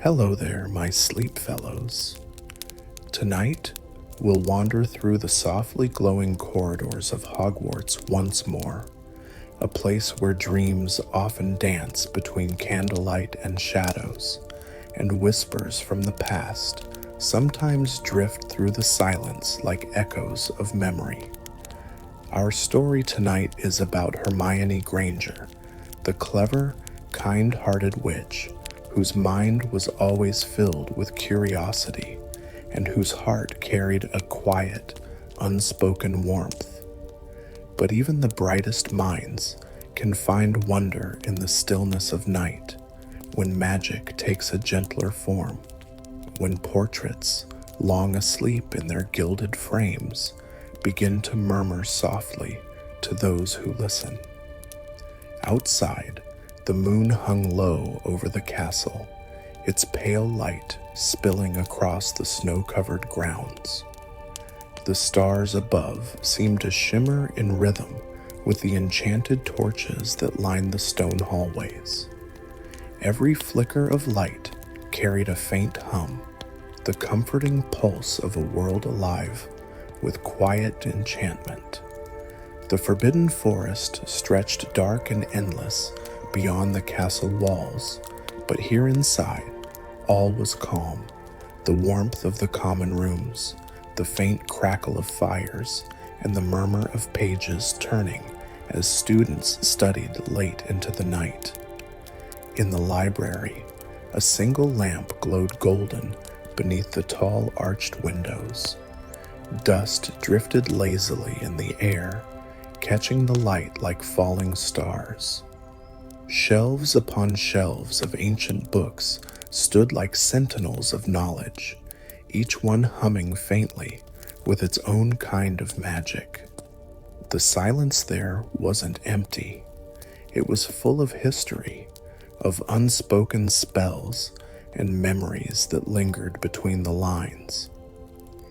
Hello there, my sleep fellows. Tonight, we'll wander through the softly glowing corridors of Hogwarts once more, a place where dreams often dance between candlelight and shadows, and whispers from the past sometimes drift through the silence like echoes of memory. Our story tonight is about Hermione Granger, the clever, kind-hearted witch whose mind was always filled with curiosity and whose heart carried a quiet, unspoken warmth. But even the brightest minds can find wonder in the stillness of night, when magic takes a gentler form, when portraits, long asleep in their gilded frames, begin to murmur softly to those who listen. Outside, the moon hung low over the castle, its pale light spilling across the snow-covered grounds. The stars above seemed to shimmer in rhythm with the enchanted torches that lined the stone hallways. Every flicker of light carried a faint hum, the comforting pulse of a world alive with quiet enchantment. The forbidden forest stretched dark and endless beyond the castle walls, but here inside, all was calm. The warmth of the common rooms, the faint crackle of fires, and the murmur of pages turning as students studied late into the night. In the library, a single lamp glowed golden beneath the tall arched windows. Dust drifted lazily in the air, catching the light like falling stars. Shelves upon shelves of ancient books stood like sentinels of knowledge, each one humming faintly with its own kind of magic. The silence there wasn't empty. It was full of history, of unspoken spells and memories that lingered between the lines.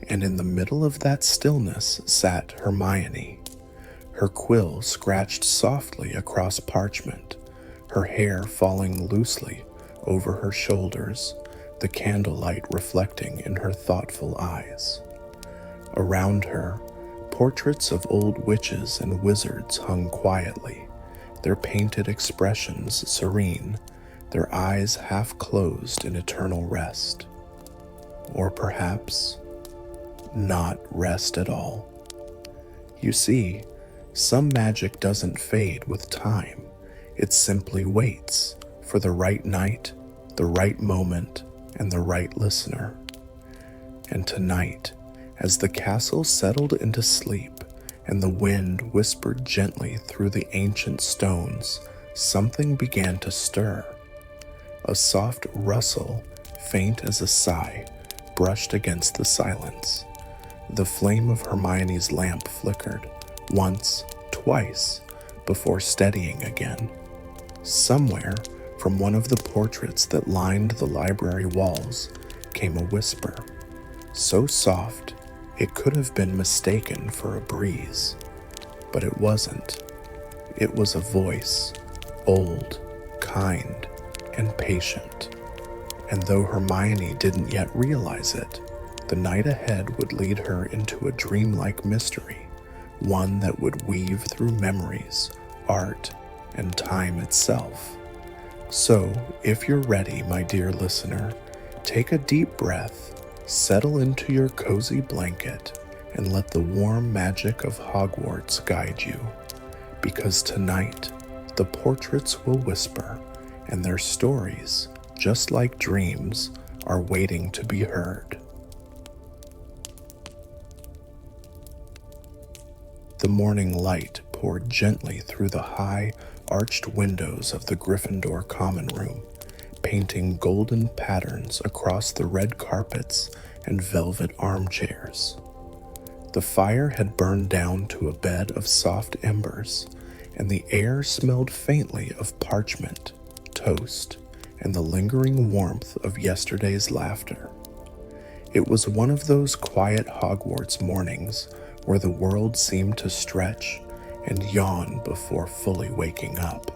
And in the middle of that stillness sat Hermione, her quill scratched softly across parchment, her hair falling loosely over her shoulders, the candlelight reflecting in her thoughtful eyes. Around her, portraits of old witches and wizards hung quietly, their painted expressions serene, their eyes half closed in eternal rest. Or perhaps not rest at all. You see, some magic doesn't fade with time. It simply waits for the right night, the right moment, and the right listener. And tonight, as the castle settled into sleep and the wind whispered gently through the ancient stones, something began to stir. A soft rustle, faint as a sigh, brushed against the silence. The flame of Hermione's lamp flickered, once, twice, before steadying again. Somewhere, from one of the portraits that lined the library walls, came a whisper, so soft it could have been mistaken for a breeze. But it wasn't. It was a voice, old, kind, and patient. And though Hermione didn't yet realize it, the night ahead would lead her into a dreamlike mystery, one that would weave through memories, art, and time itself. So, if you're ready, my dear listener, take a deep breath, settle into your cozy blanket, and let the warm magic of Hogwarts guide you. Because tonight, the portraits will whisper, and their stories, just like dreams, are waiting to be heard. The morning light poured gently through the high, arched windows of the Gryffindor common room, painting golden patterns across the red carpets and velvet armchairs. The fire had burned down to a bed of soft embers, and the air smelled faintly of parchment, toast, and the lingering warmth of yesterday's laughter. It was one of those quiet Hogwarts mornings where the world seemed to stretch and yawn before fully waking up.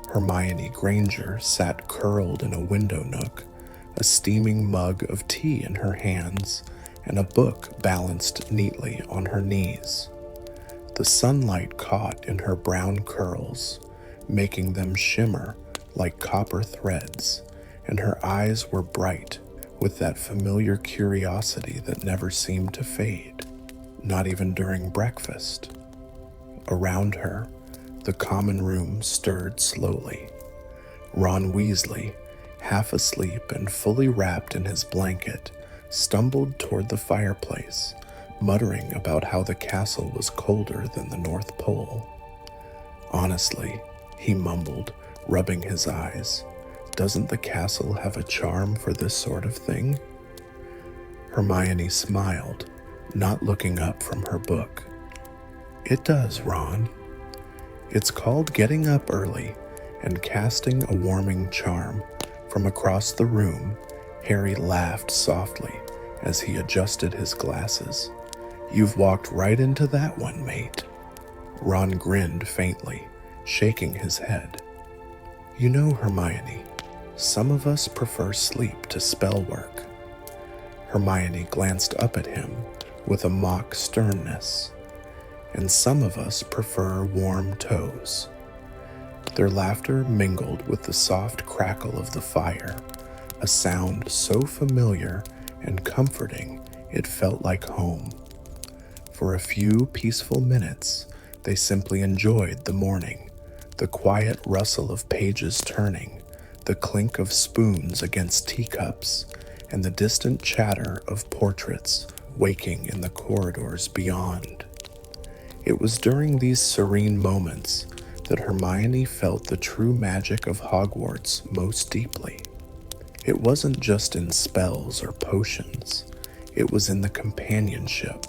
Hermione Granger sat curled in a window nook, a steaming mug of tea in her hands and a book balanced neatly on her knees. The sunlight caught in her brown curls, making them shimmer like copper threads, and her eyes were bright with that familiar curiosity that never seemed to fade, not even during breakfast. Around her, the common room stirred slowly. Ron Weasley, half asleep and fully wrapped in his blanket, stumbled toward the fireplace, muttering about how the castle was colder than the North Pole. Honestly, he mumbled, rubbing his eyes, doesn't the castle have a charm for this sort of thing? Hermione smiled, not looking up from her book. It does, Ron. It's called getting up early and casting a warming charm. From across the room, Harry laughed softly as he adjusted his glasses. You've walked right into that one, mate. Ron grinned faintly, shaking his head. You know, Hermione, some of us prefer sleep to spell work. Hermione glanced up at him with a mock sternness. And some of us prefer warm toes. Their laughter mingled with the soft crackle of the fire, a sound so familiar and comforting it felt like home. For a few peaceful minutes, they simply enjoyed the morning, the quiet rustle of pages turning, the clink of spoons against teacups, and the distant chatter of portraits waking in the corridors beyond. It was during these serene moments that Hermione felt the true magic of Hogwarts most deeply. It wasn't just in spells or potions. It was in the companionship,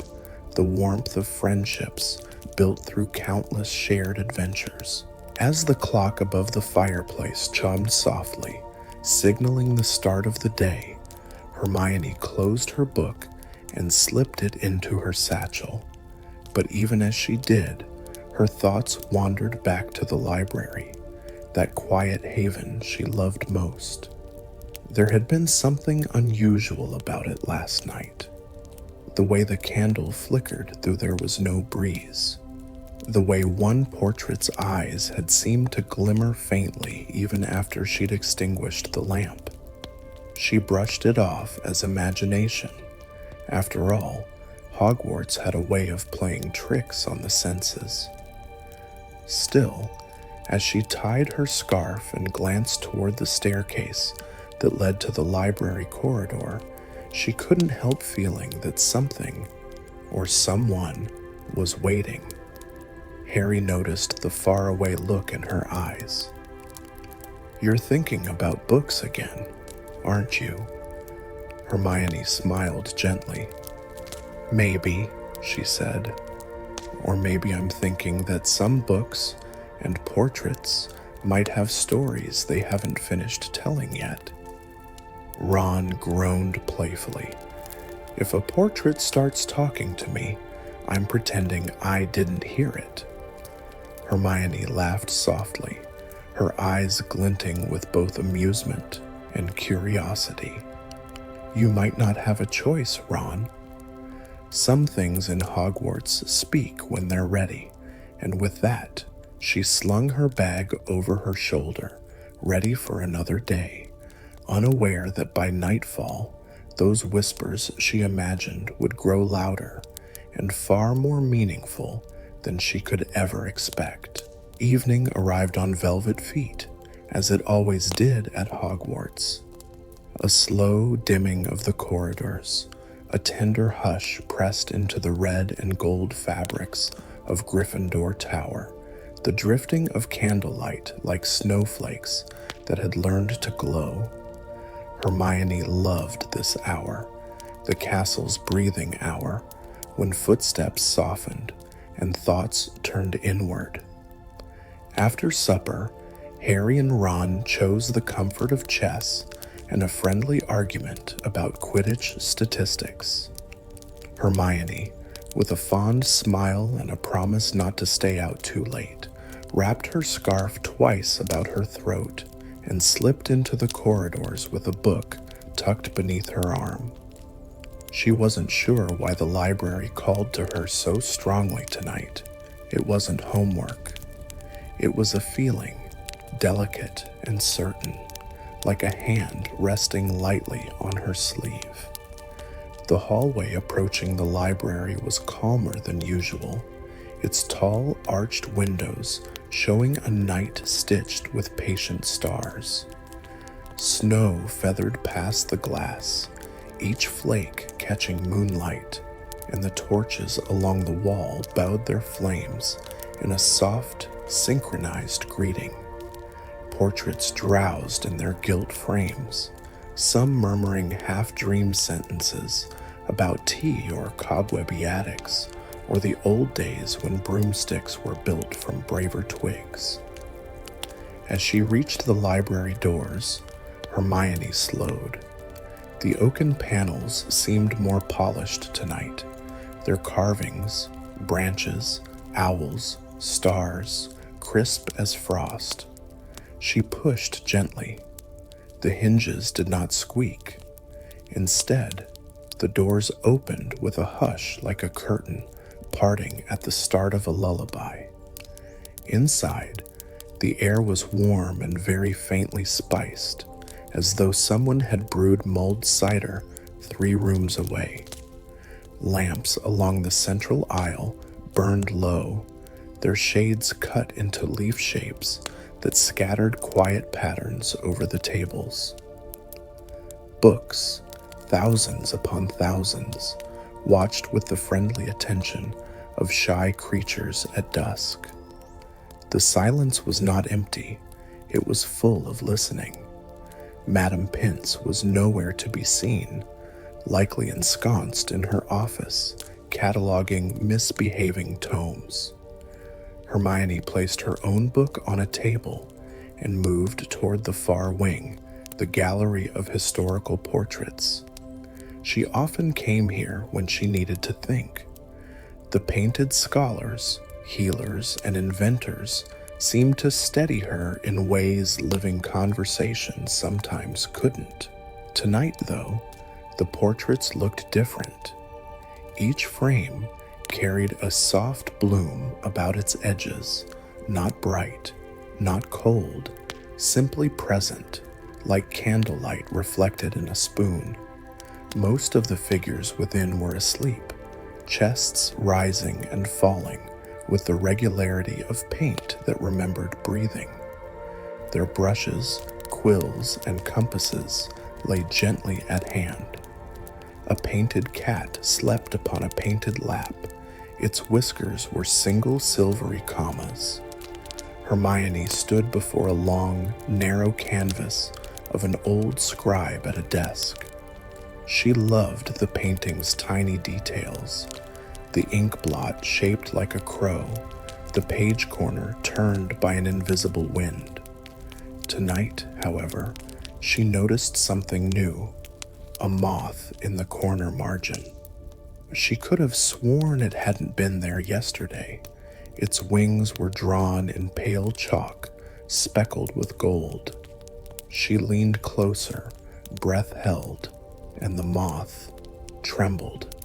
the warmth of friendships built through countless shared adventures. As the clock above the fireplace chimed softly, signaling the start of the day, Hermione closed her book and slipped it into her satchel. But even as she did, her thoughts wandered back to the library, that quiet haven she loved most. There had been something unusual about it last night. The way the candle flickered though there was no breeze. The way one portrait's eyes had seemed to glimmer faintly even after she'd extinguished the lamp. She brushed it off as imagination. After all, Hogwarts had a way of playing tricks on the senses. Still, as she tied her scarf and glanced toward the staircase that led to the library corridor, she couldn't help feeling that something, or someone, was waiting. Harry noticed the faraway look in her eyes. You're thinking about books again, aren't you? Hermione smiled gently. Maybe, she said. Or maybe I'm thinking that some books and portraits might have stories they haven't finished telling yet. Ron groaned playfully. If a portrait starts talking to me, I'm pretending I didn't hear it. Hermione laughed softly, her eyes glinting with both amusement and curiosity. You might not have a choice, Ron. Some things in Hogwarts speak when they're ready, and with that, she slung her bag over her shoulder, ready for another day, unaware that by nightfall, those whispers she imagined would grow louder and far more meaningful than she could ever expect. Evening arrived on velvet feet, as it always did at Hogwarts. A slow dimming of the corridors, a tender hush pressed into the red and gold fabrics of Gryffindor Tower, the drifting of candlelight like snowflakes that had learned to glow. Hermione loved this hour, the castle's breathing hour, when footsteps softened and thoughts turned inward. After supper, Harry and Ron chose the comfort of chess and a friendly argument about Quidditch statistics. Hermione, with a fond smile and a promise not to stay out too late, wrapped her scarf twice about her throat and slipped into the corridors with a book tucked beneath her arm. She wasn't sure why the library called to her so strongly tonight. It wasn't homework. It was a feeling, delicate and certain, like a hand resting lightly on her sleeve. The hallway approaching the library was calmer than usual, its tall, arched windows showing a night stitched with patient stars. Snow feathered past the glass, each flake catching moonlight, and the torches along the wall bowed their flames in a soft, synchronized greeting. Portraits drowsed in their gilt frames, some murmuring half-dream sentences about tea or cobwebby attics, or the old days when broomsticks were built from braver twigs. As she reached the library doors, Hermione slowed. The oaken panels seemed more polished tonight, their carvings, branches, owls, stars, crisp as frost. She pushed gently. The hinges did not squeak. Instead, the doors opened with a hush like a curtain parting at the start of a lullaby. Inside, the air was warm and very faintly spiced, as though someone had brewed mulled cider 3 rooms away. Lamps along the central aisle burned low, their shades cut into leaf shapes that scattered quiet patterns over the tables. Books, thousands upon thousands, watched with the friendly attention of shy creatures at dusk. The silence was not empty, it was full of listening. Madame Pince was nowhere to be seen, likely ensconced in her office, cataloging misbehaving tomes. Hermione placed her own book on a table and moved toward the far wing, the gallery of historical portraits. She often came here when she needed to think. The painted scholars, healers, and inventors seemed to steady her in ways living conversation sometimes couldn't. Tonight, though, the portraits looked different. Each frame carried a soft bloom about its edges, not bright, not cold, simply present, like candlelight reflected in a spoon. Most of the figures within were asleep, chests rising and falling with the regularity of paint that remembered breathing. Their brushes, quills, and compasses lay gently at hand. A painted cat slept upon a painted lap. Its whiskers were single silvery commas. Hermione stood before a long, narrow canvas of an old scribe at a desk. She loved the painting's tiny details, the ink blot shaped like a crow, the page corner turned by an invisible wind. Tonight, however, she noticed something new, a moth in the corner margin. She could have sworn it hadn't been there yesterday. Its wings were drawn in pale chalk, speckled with gold. She leaned closer, breath held, and the moth trembled.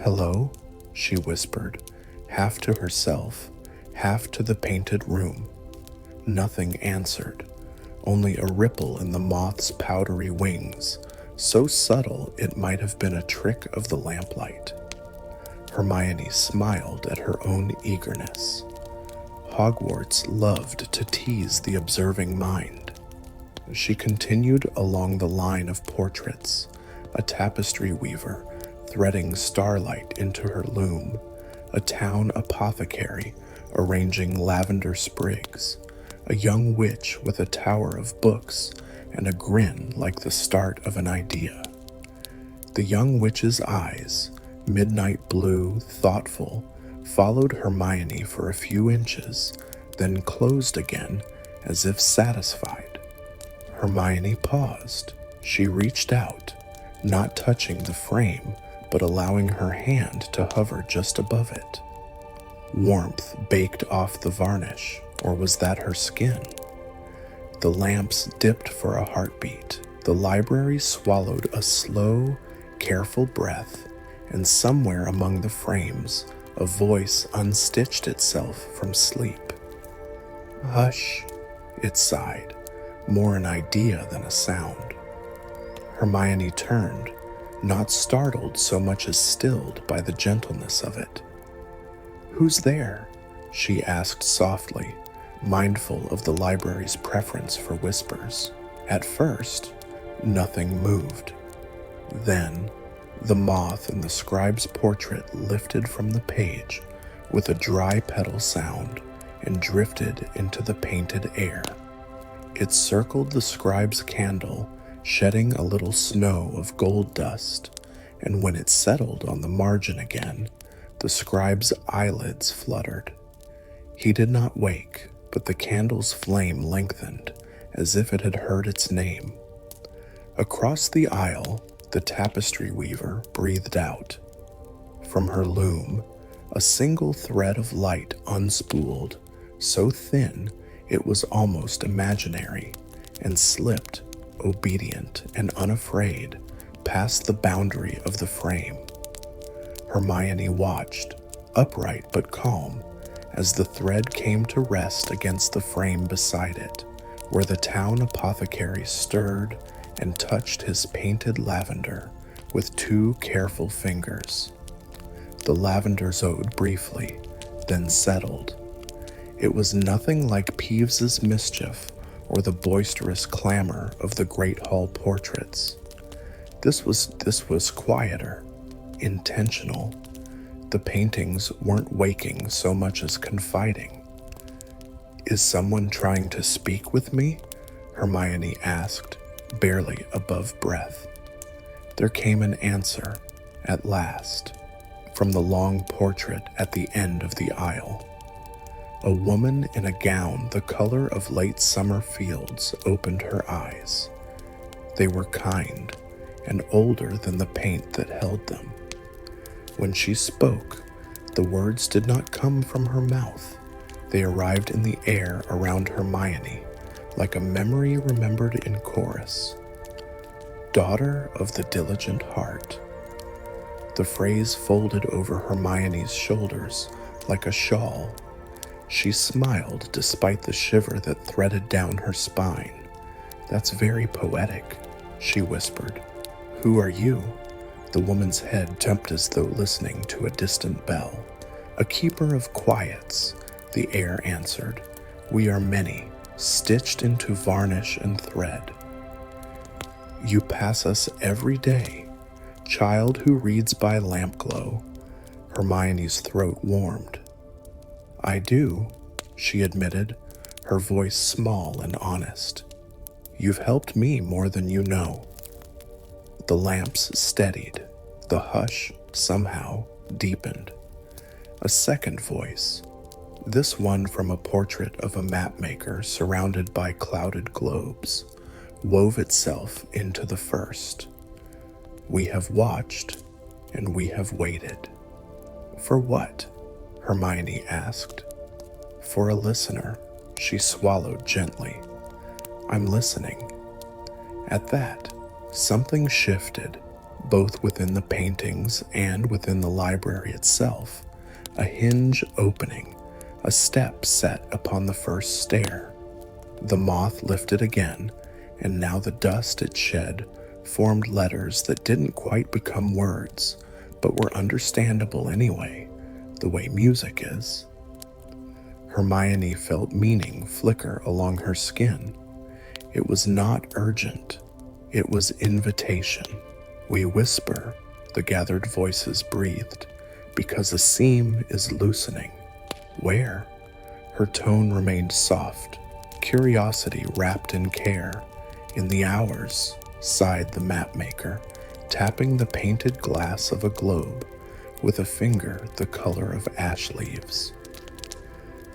"Hello?" she whispered, half to herself, half to the painted room. Nothing answered, only a ripple in the moth's powdery wings, so subtle it might have been a trick of the lamplight. Hermione smiled at her own eagerness. Hogwarts loved to tease the observing mind. She continued along the line of portraits, a tapestry weaver threading starlight into her loom, a town apothecary arranging lavender sprigs, a young witch with a tower of books and a grin like the start of an idea. The young witch's eyes, midnight blue, thoughtful, followed Hermione for a few inches, then closed again as if satisfied. Hermione paused. She reached out, not touching the frame, but allowing her hand to hover just above it. Warmth baked off the varnish, or was that her skin? The lamps dipped for a heartbeat, The library swallowed a slow, careful breath, and somewhere among the frames, a voice unstitched itself from sleep. "Hush," it sighed, more an idea than a sound. Hermione turned, not startled so much as stilled by the gentleness of it. "Who's there?" she asked softly, mindful of the library's preference for whispers. At first, nothing moved. Then, the moth in the scribe's portrait lifted from the page with a dry petal sound and drifted into the painted air. It circled the scribe's candle, shedding a little snow of gold dust, and when it settled on the margin again, the scribe's eyelids fluttered. He did not wake, but the candle's flame lengthened as if it had heard its name. Across the aisle, the tapestry weaver breathed out. From her loom, a single thread of light unspooled, so thin it was almost imaginary, and slipped, obedient and unafraid, past the boundary of the frame. Hermione watched, upright but calm, as the thread came to rest against the frame beside it, where the town apothecary stirred and touched his painted lavender with 2 careful fingers. The lavender owed briefly, then settled. It was nothing like Peeves's mischief or the boisterous clamor of the Great Hall portraits. This was quieter, intentional. The paintings weren't waking so much as confiding. "Is someone trying to speak with me?" Hermione asked, barely above breath. There came an answer, at last, from the long portrait at the end of the aisle. A woman in a gown the color of late summer fields opened her eyes. They were kind and older than the paint that held them. When she spoke, the words did not come from her mouth. They arrived in the air around Hermione, like a memory remembered in chorus. "Daughter of the diligent heart." The phrase folded over Hermione's shoulders like a shawl. She smiled despite the shiver that threaded down her spine. "That's very poetic," she whispered. "Who are you?" The woman's head jumped as though listening to a distant bell. "A keeper of quiets," the air answered. "We are many, stitched into varnish and thread. You pass us every day, child who reads by lamp glow." Hermione's throat warmed. "I do," she admitted, her voice small and honest. "You've helped me more than you know." The lamps steadied. The hush, somehow, deepened. A second voice, this one from a portrait of a mapmaker surrounded by clouded globes, wove itself into the first. "We have watched, and we have waited." "For what?" Hermione asked. "For a listener," she swallowed gently. "I'm listening." At that, something shifted, both within the paintings and within the library itself. A hinge opening, a step set upon the first stair. The moth lifted again, and now the dust it shed formed letters that didn't quite become words, but were understandable anyway, the way music is. Hermione felt meaning flicker along her skin. It was not urgent. It was invitation. "We whisper," the gathered voices breathed, "because a seam is loosening." "Where?" Her tone remained soft, curiosity wrapped in care. "In the hours," sighed the mapmaker, tapping the painted glass of a globe with a finger the color of ash leaves.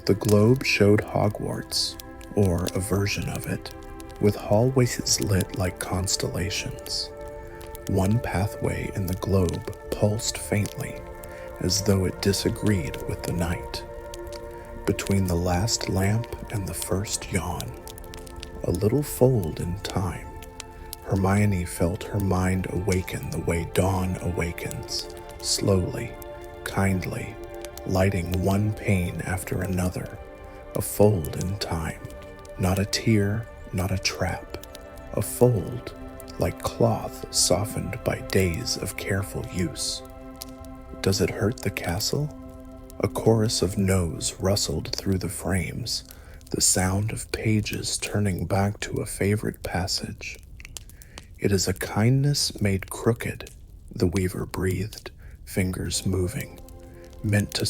The globe showed Hogwarts, or a version of it, with hallways lit like constellations. One pathway in the globe pulsed faintly, as though it disagreed with the night. Between the last lamp and the first yawn, a little fold in time, Hermione felt her mind awaken the way dawn awakens, slowly, kindly, lighting one pane after another, a fold in time, not a tear, not a trap, a fold like cloth softened by days of careful use. Does it hurt the castle? A chorus of no's rustled through the frames, the sound of pages turning back to a favorite passage. It is a kindness made crooked, the weaver breathed, fingers moving, meant to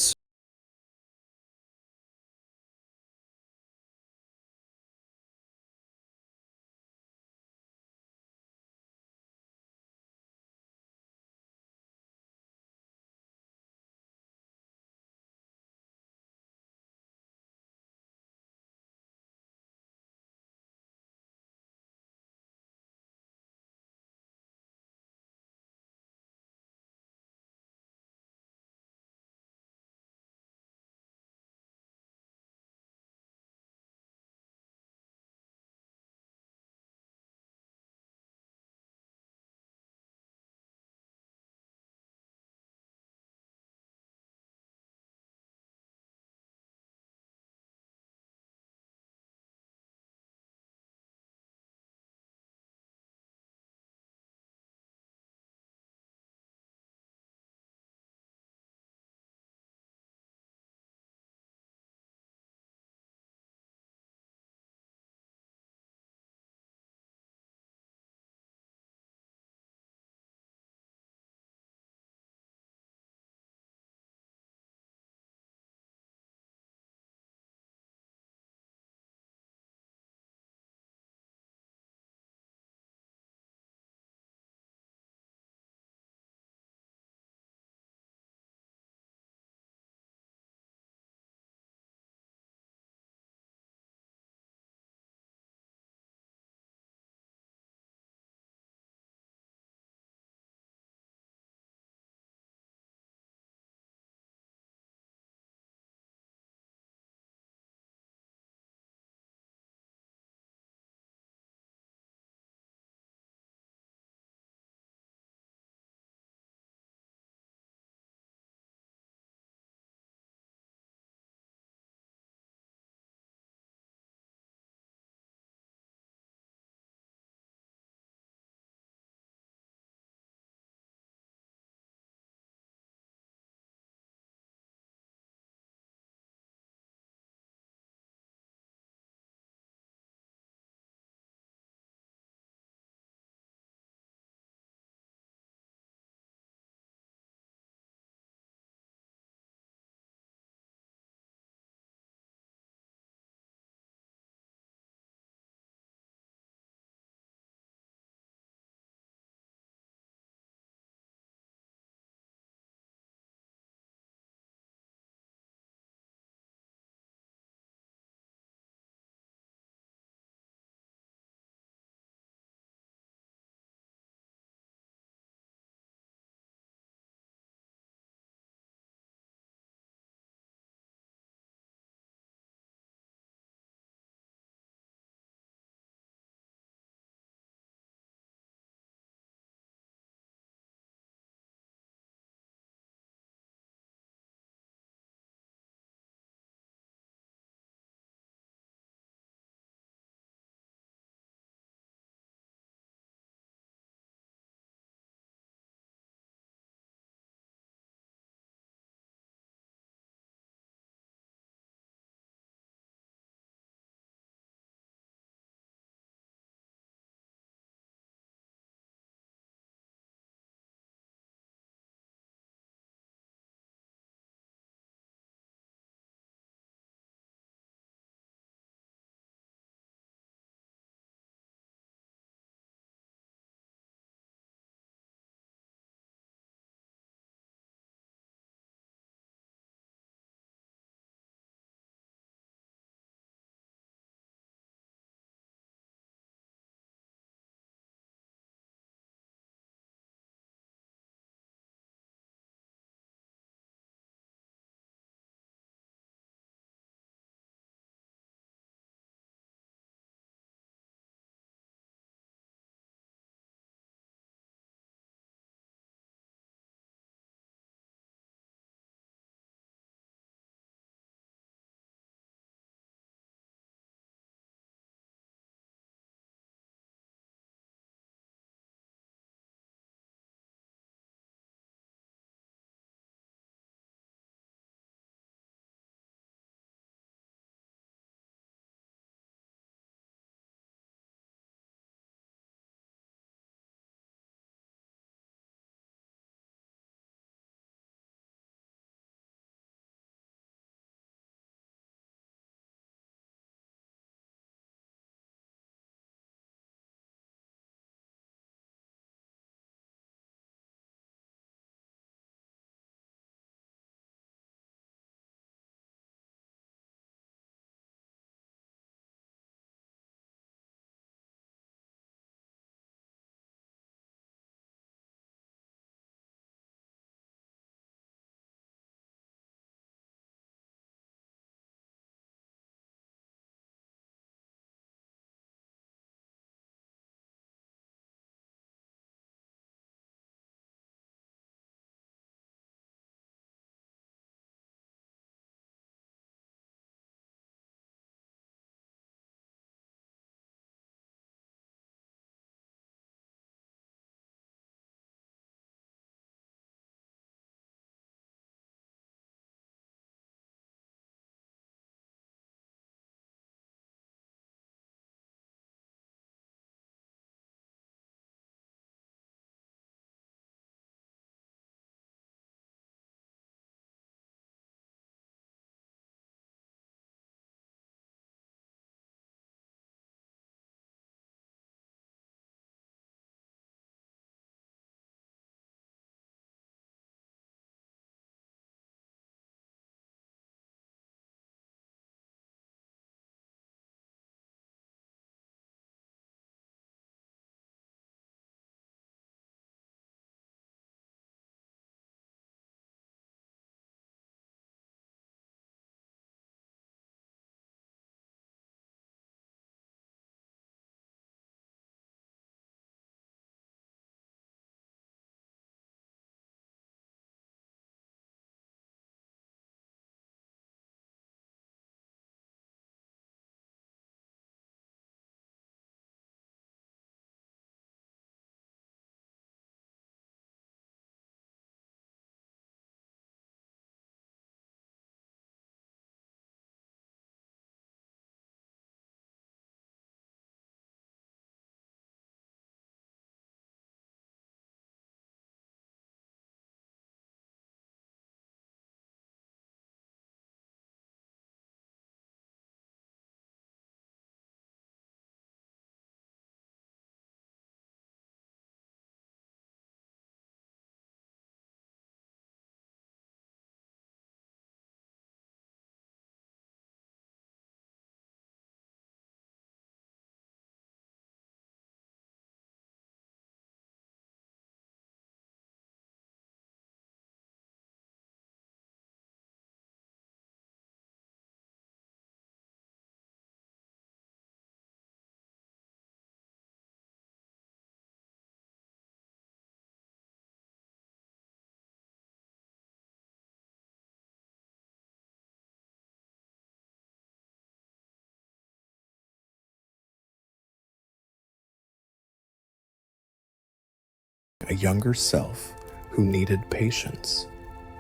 a younger self who needed patience.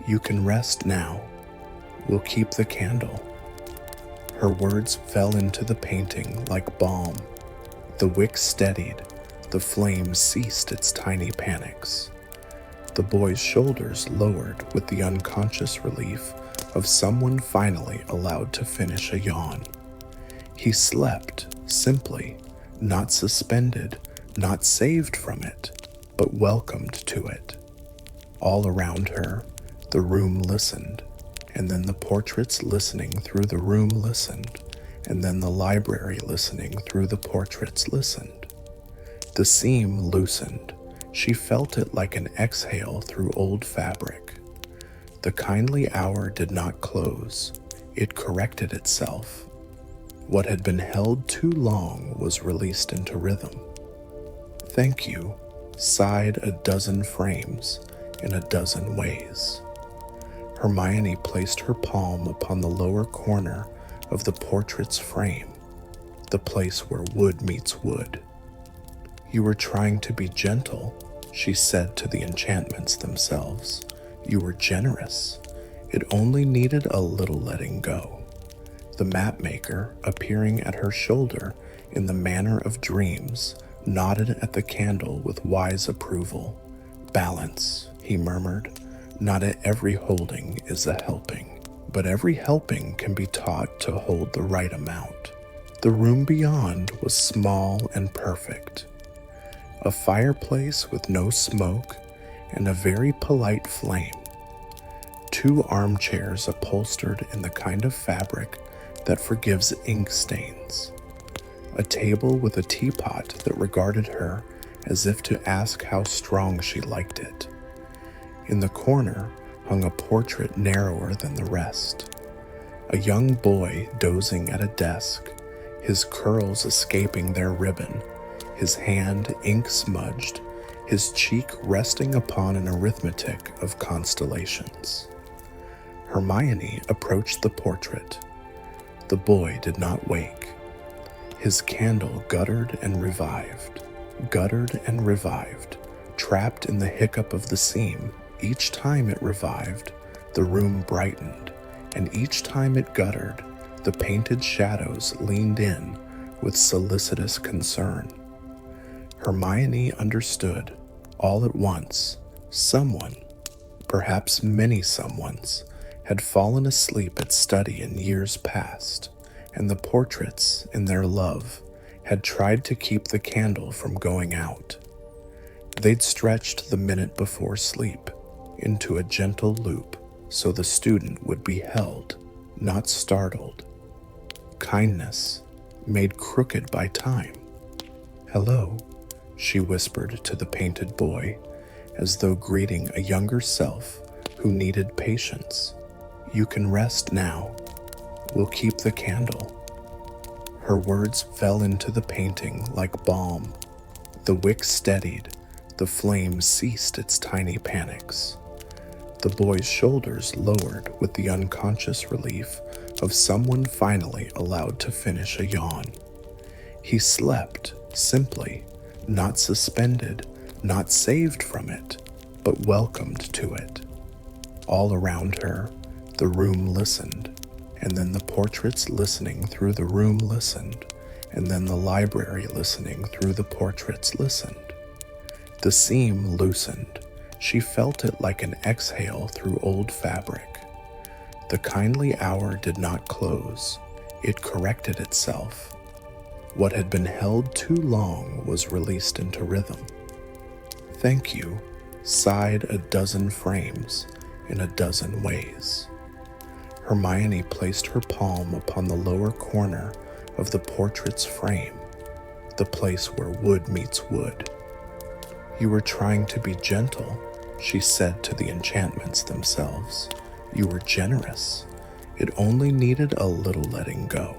You can rest now. We'll keep the candle. Her words fell into the painting like balm. The wick steadied. The flame ceased its tiny panics. The boy's shoulders lowered with the unconscious relief of someone finally allowed to finish a yawn. He slept, simply, not suspended, not saved from it, but welcomed to it. All around her, the room listened, and then the portraits listening through the room listened, and then the library listening through the portraits listened. The seam loosened. She felt it like an exhale through old fabric. The kindly hour did not close. It corrected itself. What had been held too long was released into rhythm. Thank you, sighed a dozen frames in a dozen ways. Hermione placed her palm upon the lower corner of the portrait's frame, the place where wood meets wood. You were trying to be gentle, she said to the enchantments themselves. You were generous. It only needed a little letting go. The map maker, appearing at her shoulder in the manner of dreams, nodded at the candle with wise approval. Balance, he murmured. Not every holding is a helping, but every helping can be taught to hold the right amount. The room beyond was small and perfect. A fireplace with no smoke and a very polite flame. 2 armchairs upholstered in the kind of fabric that forgives ink stains. A table with a teapot that regarded her as if to ask how strong she liked it. In the corner hung a portrait narrower than the rest. A young boy dozing at a desk, his curls escaping their ribbon, his hand ink-smudged, his cheek resting upon an arithmetic of constellations. Hermione approached the portrait. The boy did not wake. His candle guttered and revived, trapped in the hiccup of the seam. Each time it revived, the room brightened, and each time it guttered, the painted shadows leaned in with solicitous concern. Hermione understood. All at once, someone, perhaps many someones, had fallen asleep at study in years past, and the portraits, in their love, had tried to keep the candle from going out. They'd stretched the minute before sleep into a gentle loop so the student would be held, not startled. Kindness, made crooked by time. Hello, she whispered to the painted boy, as though greeting a younger self who needed patience. You can rest now. We'll keep the candle. Her words fell into the painting like balm. The wick steadied. The flame ceased its tiny panics. The boy's shoulders lowered with the unconscious relief of someone finally allowed to finish a yawn. He slept, simply, not suspended, not saved from it, but welcomed to it. All around her, the room listened, and then the portraits listening through the room listened, and then the library listening through the portraits listened. The seam loosened. She felt it like an exhale through old fabric. The kindly hour did not close. It corrected itself. What had been held too long was released into rhythm. Thank you, sighed a dozen frames in a dozen ways. Hermione placed her palm upon the lower corner of the portrait's frame, the place where wood meets wood. You were trying to be gentle, she said to the enchantments themselves. You were generous. It only needed a little letting go.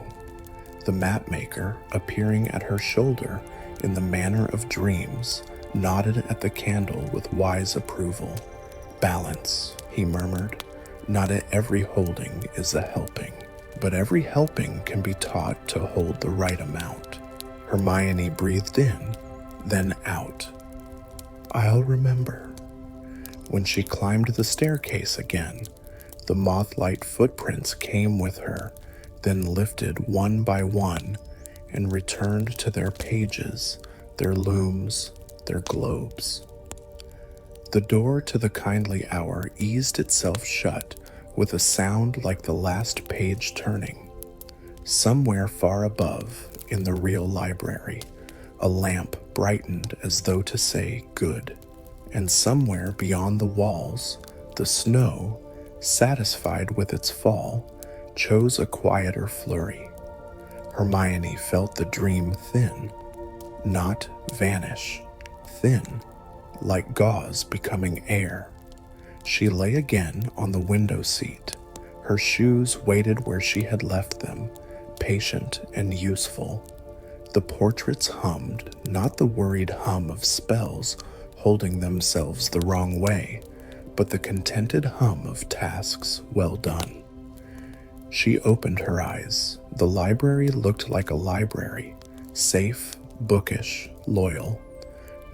The map maker, appearing at her shoulder in the manner of dreams, nodded at the candle with wise approval. Balance, he murmured. Not every holding is a helping, but every helping can be taught to hold the right amount. Hermione breathed in, then out. I'll remember. When she climbed the staircase again, the moth-light footprints came with her, then lifted one by one and returned to their pages, their looms, their globes. The door to the kindly hour eased itself shut with a sound like the last page turning. Somewhere far above, in the real library, a lamp brightened as though to say good, and somewhere beyond the walls, the snow, satisfied with its fall, chose a quieter flurry. Hermione felt the dream thin, not vanish, thin, like gauze becoming air. She lay again on the window seat. Her shoes waited where she had left them, patient and useful. The portraits hummed, not the worried hum of spells holding themselves the wrong way, but the contented hum of tasks well done. She opened her eyes. The library looked like a library, safe, bookish, loyal.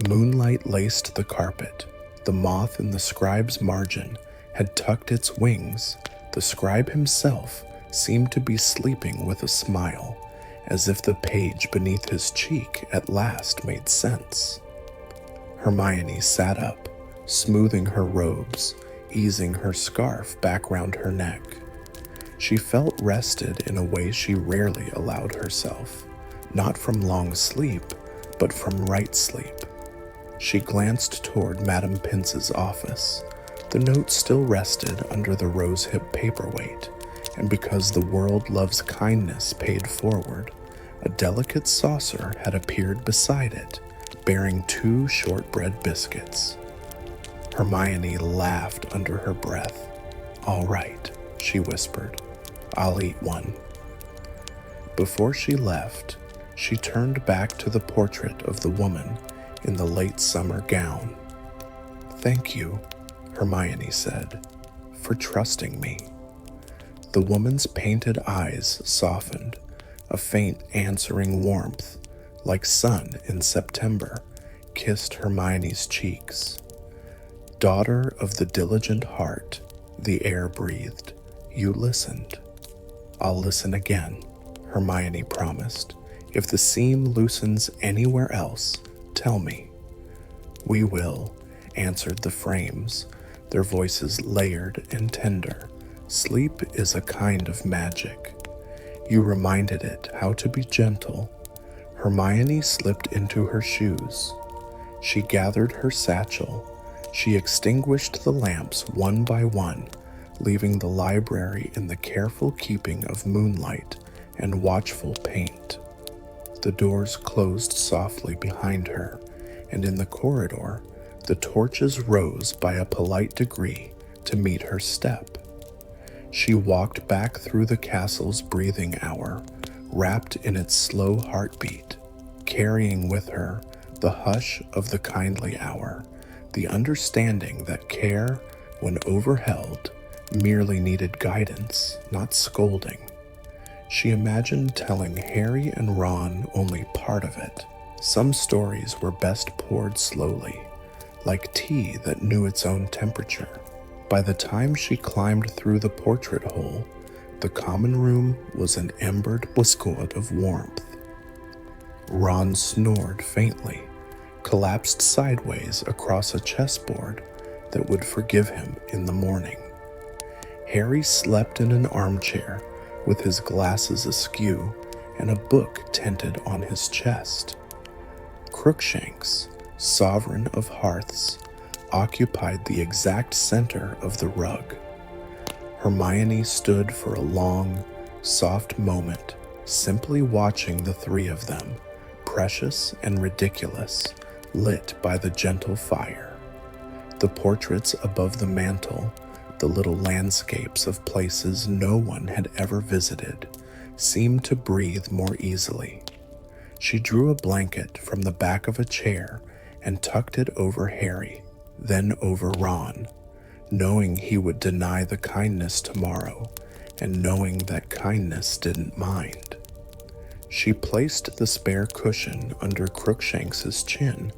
Moonlight laced the carpet. The moth in the scribe's margin had tucked its wings. The scribe himself seemed to be sleeping with a smile, as if the page beneath his cheek at last made sense. Hermione sat up, smoothing her robes, easing her scarf back round her neck. She felt rested in a way she rarely allowed herself, not from long sleep, but from right sleep. She glanced toward Madame Pince's office. The note still rested under the rosehip paperweight, and because the world loves kindness paid forward, a delicate saucer had appeared beside it, bearing 2 shortbread biscuits. Hermione laughed under her breath. "All right," she whispered. "I'll eat one." Before she left, she turned back to the portrait of the woman in the late summer gown. "Thank you," Hermione said, "for trusting me." The woman's painted eyes softened, a faint answering warmth, like sun in September, kissed Hermione's cheeks. "Daughter of the diligent heart," the air breathed, "you listened." "I'll listen again," Hermione promised. "If the seam loosens anywhere else, tell me." "We will," answered the frames, their voices layered and tender. "Sleep is a kind of magic. You reminded it how to be gentle." Hermione slipped into her shoes. She gathered her satchel. She extinguished the lamps one by one, leaving the library in the careful keeping of moonlight and watchful paint. The doors closed softly behind her, and in the corridor, the torches rose by a polite degree to meet her step. She walked back through the castle's breathing hour, wrapped in its slow heartbeat, carrying with her the hush of the kindly hour, the understanding that care, when overheld, merely needed guidance, not scolding. She imagined telling Harry and Ron only part of it. Some stories were best poured slowly, like tea that knew its own temperature. By the time she climbed through the portrait hole, the common room was an embered biscuit of warmth. Ron snored faintly, collapsed sideways across a chessboard that would forgive him in the morning. Harry slept in an armchair with his glasses askew and a book tented on his chest. Crookshanks, sovereign of hearths, occupied the exact center of the rug. Hermione stood for a long, soft moment, simply watching the 3 of them, precious and ridiculous, lit by the gentle fire. The portraits above the mantel, the little landscapes of places no one had ever visited, seemed to breathe more easily. She drew a blanket from the back of a chair and tucked it over Harry, then over Ron, knowing he would deny the kindness tomorrow, and knowing that kindness didn't mind. She placed the spare cushion under Crookshanks's chin,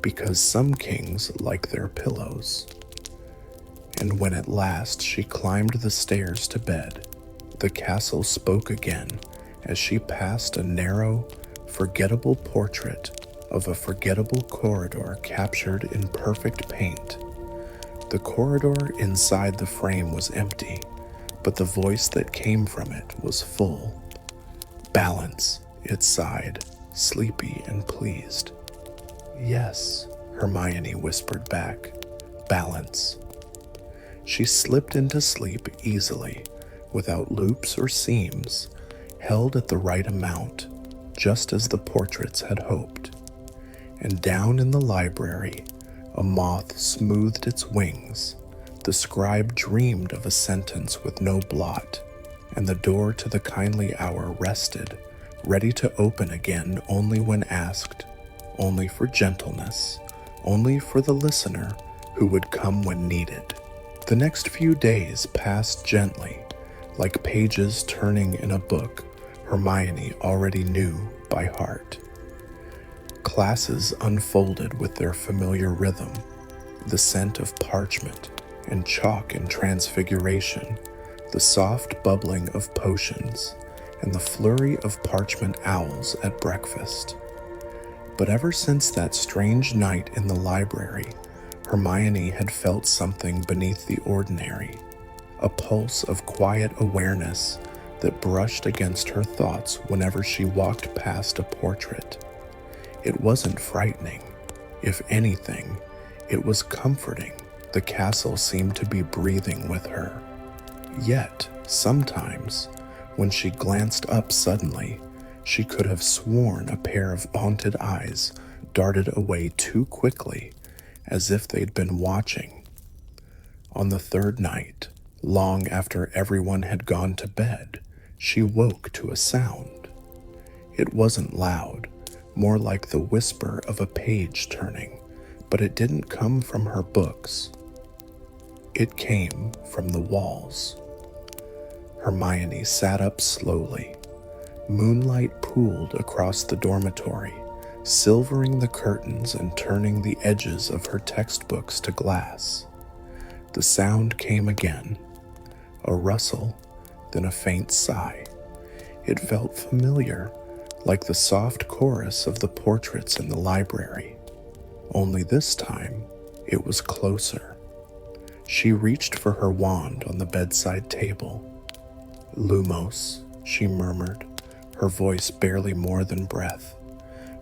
because some kings like their pillows. And when at last she climbed the stairs to bed, the castle spoke again as she passed a narrow, forgettable portrait of a forgettable corridor captured in perfect paint. The corridor inside the frame was empty, but the voice that came from it was full. Balance, it sighed, sleepy and pleased. Yes, Hermione whispered back. Balance. She slipped into sleep easily, without loops or seams, held at the right amount, just as the portraits had hoped. And down in the library, a moth smoothed its wings. The scribe dreamed of a sentence with no blot, and the door to the kindly hour rested, ready to open again only when asked, only for gentleness, only for the listener who would come when needed. The next few days passed gently, like pages turning in a book Hermione already knew by heart. Classes unfolded with their familiar rhythm, the scent of parchment and chalk in transfiguration, the soft bubbling of potions, and the flurry of parchment owls at breakfast. But ever since that strange night in the library, Hermione had felt something beneath the ordinary, a pulse of quiet awareness that brushed against her thoughts whenever she walked past a portrait. It wasn't frightening. If anything, it was comforting. The castle seemed to be breathing with her. Yet, sometimes, when she glanced up suddenly, she could have sworn a pair of haunted eyes darted away too quickly, as if they'd been watching. On the third night, long after everyone had gone to bed, she woke to a sound. It wasn't loud, more like the whisper of a page turning, but it didn't come from her books. It came from the walls. Hermione sat up slowly. Moonlight pooled across the dormitory, silvering the curtains and turning the edges of her textbooks to glass. The sound came again, a rustle, then a faint sigh. It felt familiar, like the soft chorus of the portraits in the library. Only this time, it was closer. She reached for her wand on the bedside table. "Lumos," she murmured, her voice barely more than breath.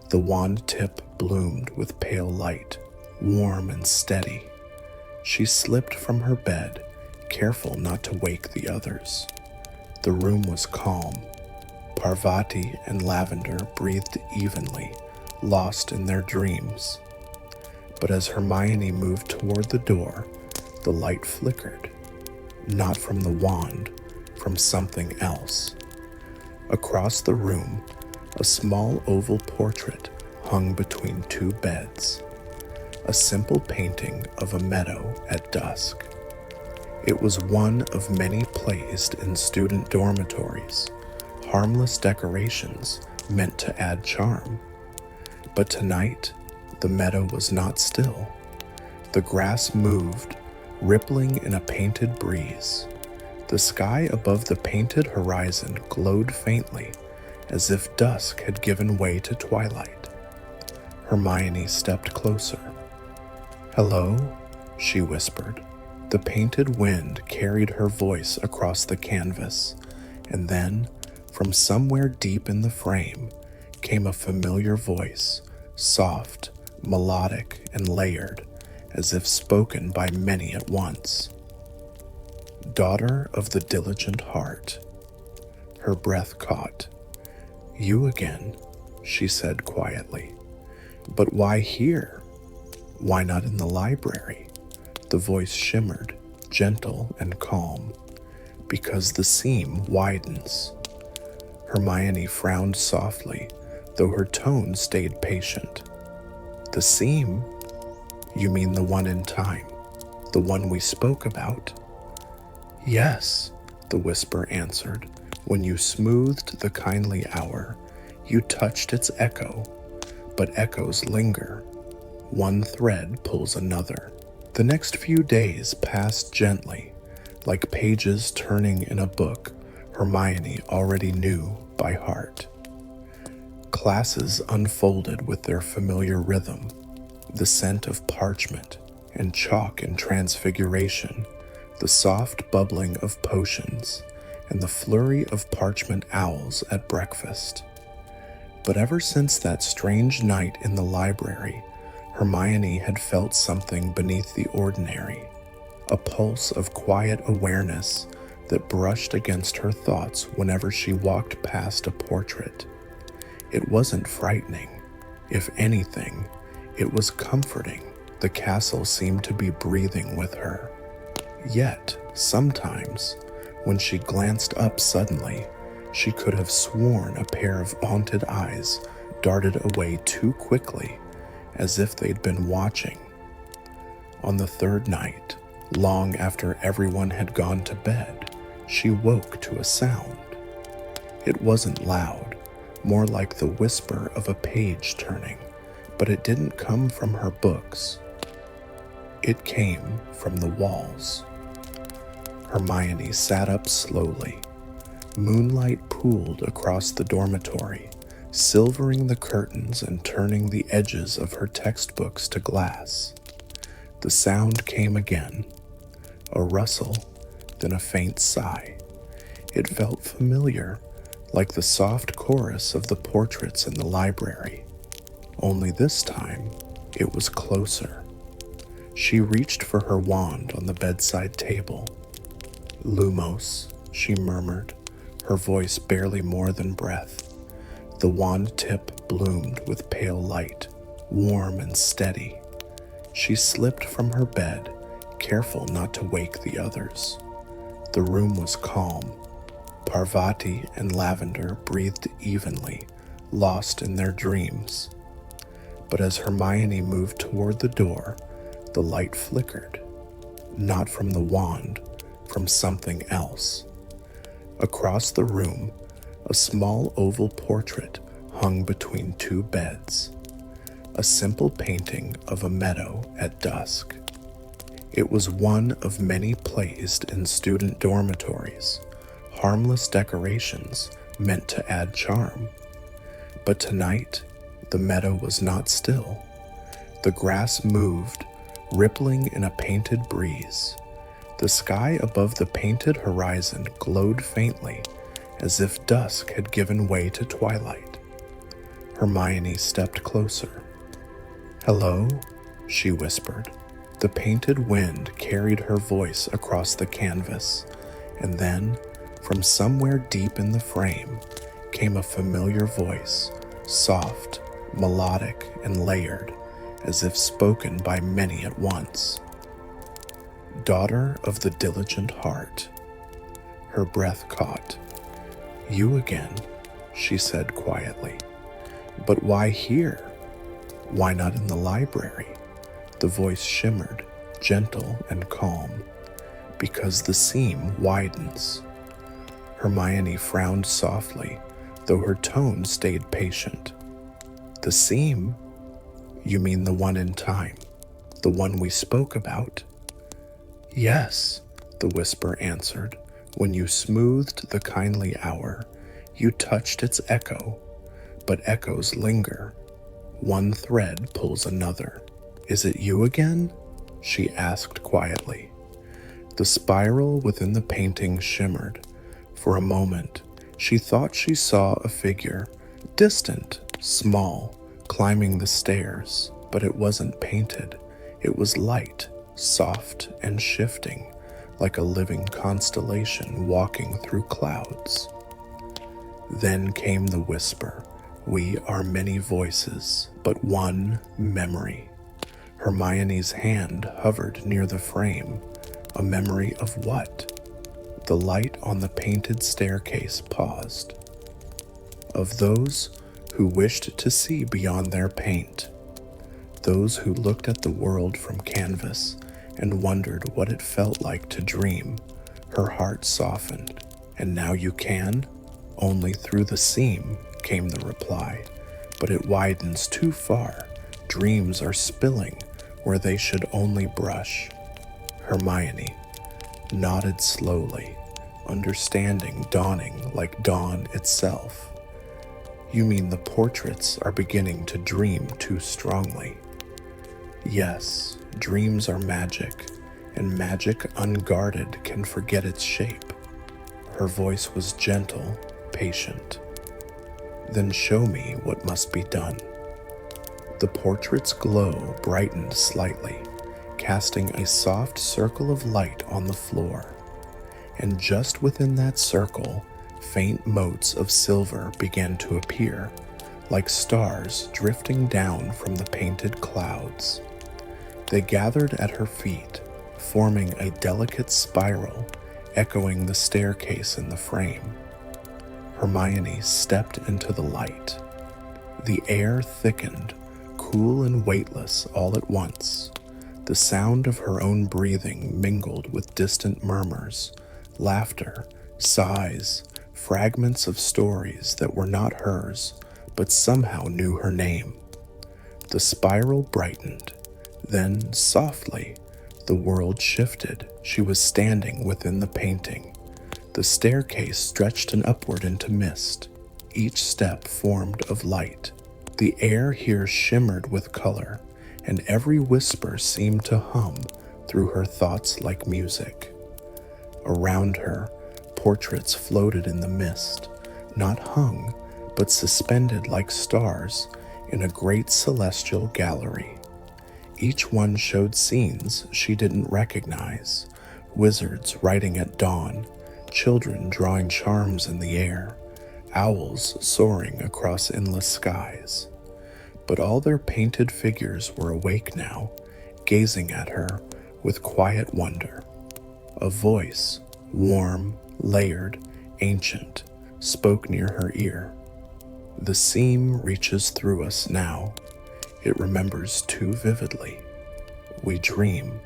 The wand tip bloomed with pale light, warm and steady. She slipped from her bed, careful not to wake the others. The room was calm. Parvati and Lavender breathed evenly, lost in their dreams. But as Hermione moved toward the door, the light flickered. Not from the wand, from something else. Across the room, a small oval portrait hung between two beds. A simple painting of a meadow at dusk. It was one of many placed in student dormitories, harmless decorations meant to add charm. But tonight, the meadow was not still. The grass moved, rippling in a painted breeze. The sky above the painted horizon glowed faintly, as if dusk had given way to twilight. Hermione stepped closer. "Hello?" she whispered. The painted wind carried her voice across the canvas, and then, from somewhere deep in the frame, came a familiar voice, soft, melodic, and layered, as if spoken by many at once. "Daughter of the diligent heart." Her breath caught. "You again," she said quietly. "But why here? Why not in the library?" The voice shimmered, gentle and calm. "Because the seam widens." Hermione frowned softly, though her tone stayed patient. "The seam? You mean the one in time? The one we spoke about?" "Yes," the whisper answered. "When you smoothed the kindly hour, you touched its echo. But echoes linger. one thread pulls another. The next few days passed gently, like pages turning in a book Hermione already knew by heart. Classes unfolded with their familiar rhythm, the scent of parchment and chalk in transfiguration, the soft bubbling of potions, and the flurry of parchment owls at breakfast. But ever since that strange night in the library, Hermione had felt something beneath the ordinary, a pulse of quiet awareness that brushed against her thoughts whenever she walked past a portrait. It wasn't frightening. If anything, it was comforting. The castle seemed to be breathing with her. Yet, sometimes, when she glanced up suddenly, she could have sworn a pair of haunted eyes darted away too quickly, as if they'd been watching. On the third night, long after everyone had gone to bed, she woke to a sound. It wasn't loud, more like the whisper of a page turning, but it didn't come from her books. It came from the walls. Hermione sat up slowly. Moonlight pooled across the dormitory, silvering the curtains and turning the edges of her textbooks to glass. The sound came again, a rustle, then a faint sigh. It felt familiar, like the soft chorus of the portraits in the library. Only this time, it was closer. She reached for her wand on the bedside table. "Lumos," she murmured, her voice barely more than breath. The wand tip bloomed with pale light, warm and steady. She slipped from her bed, careful not to wake the others. The room was calm. Parvati and Lavender breathed evenly, lost in their dreams. But as Hermione moved toward the door, the light flickered, not from the wand, from something else. Across the room, a small oval portrait hung between two beds, a simple painting of a meadow at dusk. It was one of many placed in student dormitories, harmless decorations meant to add charm. But tonight, the meadow was not still. The grass moved, rippling in a painted breeze. The sky above the painted horizon glowed faintly, as if dusk had given way to twilight. Hermione stepped closer. "Hello?" she whispered. The painted wind carried her voice across the canvas, and then, from somewhere deep in the frame, came a familiar voice, soft, melodic, and layered, as if spoken by many at once. "Daughter of the diligent heart." Her breath caught. "You again," she said quietly. "But why here? Why not in the library?" The voice shimmered, gentle and calm. "Because the seam widens." Hermione frowned softly, though her tone stayed patient. "The seam? You mean the one in time? The one we spoke about?" "Yes," the whisper answered. "When you smoothed the kindly hour, you touched its echo. But echoes linger. One thread pulls another." "Is it you again?" she asked quietly. The spiral within the painting shimmered. For a moment, she thought she saw a figure, distant, small, climbing the stairs, but it wasn't painted. It was light, soft and shifting, like a living constellation walking through clouds. Then came the whisper, "We are many voices, but one memory." Hermione's hand hovered near the frame. A memory of what? The light on the painted staircase paused. Of those who wished to see beyond their paint. Those who looked at the world from canvas and wondered what it felt like to dream. Her heart softened. "And now you can?" "Only through the seam," came the reply. "But it widens too far. dreams are spilling where they should only brush. Hermione nodded slowly, understanding dawning like dawn itself. You mean the portraits are beginning to dream too strongly? Yes, dreams are magic, and magic unguarded can forget its shape. Her voice was gentle, patient. Then show me what must be done. The portrait's glow brightened slightly, casting a soft circle of light on the floor. And just within that circle, faint motes of silver began to appear, like stars drifting down from the painted clouds. They gathered at her feet, forming a delicate spiral, echoing the staircase in the frame. Hermione stepped into the light. The air thickened, cool and weightless all at once. The sound of her own breathing mingled with distant murmurs, laughter, sighs, fragments of stories that were not hers, but somehow knew her name. The spiral brightened. Then, softly, the world shifted. She was standing within the painting. The staircase stretched and upward into mist, each step formed of light. The air here shimmered with color, and every whisper seemed to hum through her thoughts like music. Around her, portraits floated in the mist, not hung, but suspended like stars in a great celestial gallery. Each one showed scenes she didn't recognize, wizards riding at dawn, children drawing charms in the air, owls soaring across endless skies. But all their painted figures were awake now, gazing at her with quiet wonder. A voice, warm, layered, ancient, spoke near her ear. The seam reaches through us now. It remembers too vividly. We dream,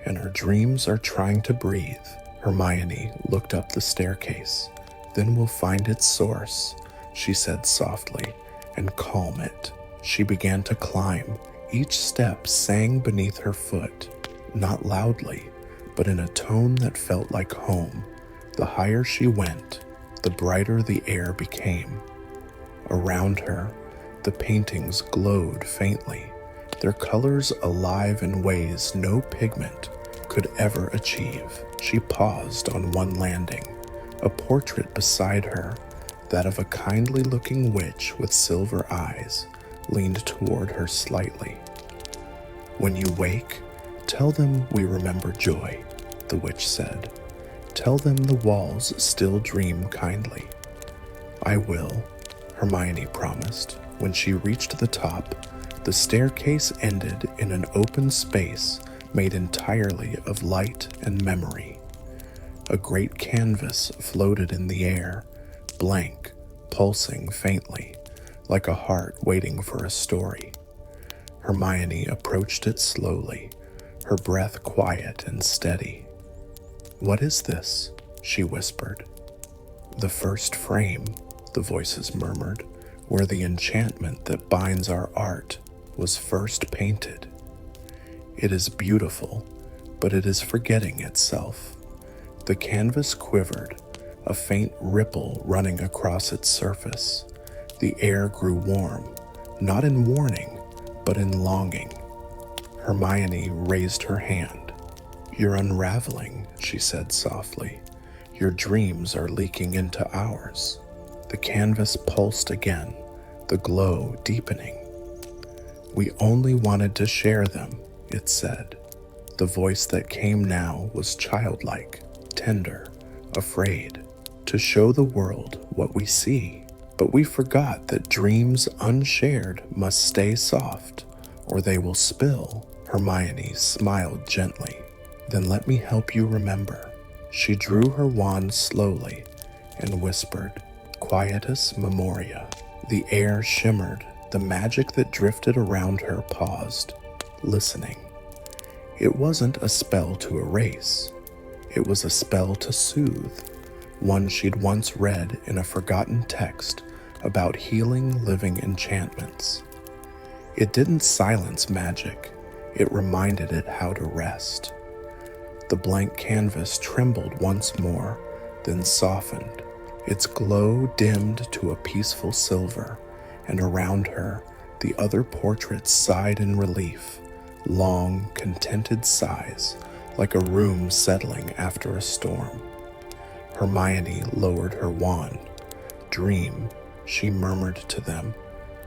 and our dreams are trying to breathe. Hermione looked up the staircase. Then we'll find its source, she said softly, and calm it. She began to climb. Each step sang beneath her foot, not loudly, but in a tone that felt like home. The higher she went, the brighter the air became. Around her, the paintings glowed faintly, their colors alive in ways no pigment could ever achieve. She paused on one landing, a portrait beside her, that of a kindly-looking witch with silver eyes, leaned toward her slightly. When you wake, tell them we remember joy, the witch said. Tell them the walls still dream kindly. I will, Hermione promised. When she reached the top, the staircase ended in an open space made entirely of light and memory. A great canvas floated in the air, blank, pulsing faintly, like a heart waiting for a story. Hermione approached it slowly, her breath quiet and steady. What is this? She whispered. The first frame, the voices murmured, where the enchantment that binds our art was first painted. It is beautiful, but it is forgetting itself. The canvas quivered, a faint ripple running across its surface. The air grew warm, not in warning, but in longing. Hermione raised her hand. You're unraveling, she said softly. Your dreams are leaking into ours. The canvas pulsed again, the glow deepening. We only wanted to share them, it said. The voice that came now was childlike, tender, afraid, to show the world what we see. But we forgot that dreams unshared must stay soft, or they will spill. Hermione smiled gently. Then let me help you remember. She drew her wand slowly and whispered, Quietus Memoria. The air shimmered. The magic that drifted around her paused, listening. It wasn't a spell to erase. It was a spell to soothe, one she'd once read in a forgotten text about healing living enchantments. It didn't silence magic, it reminded it how to rest. The blank canvas trembled once more, then softened. Its glow dimmed to a peaceful silver, and around her, the other portraits sighed in relief, long, contented sighs, like a room settling after a storm. Hermione lowered her wand. "Dream," she murmured to them,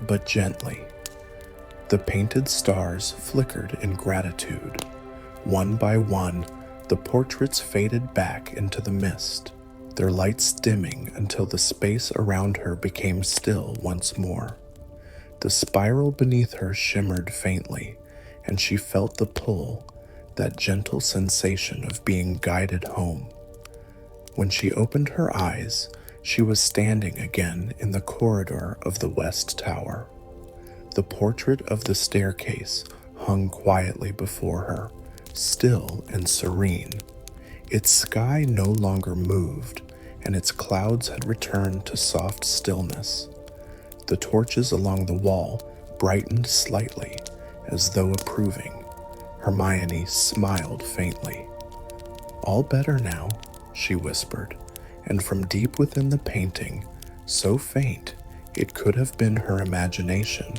but gently. The painted stars flickered in gratitude. One by one, the portraits faded back into the mist, their lights dimming until the space around her became still once more. The spiral beneath her shimmered faintly, and she felt the pull, that gentle sensation of being guided home. When she opened her eyes, she was standing again in the corridor of the West Tower. The portrait of the staircase hung quietly before her, still and serene. Its sky no longer moved, and its clouds had returned to soft stillness. The torches along the wall brightened slightly, as though approving. Hermione smiled faintly. "All better now," she whispered, and from deep within the painting, so faint it could have been her imagination,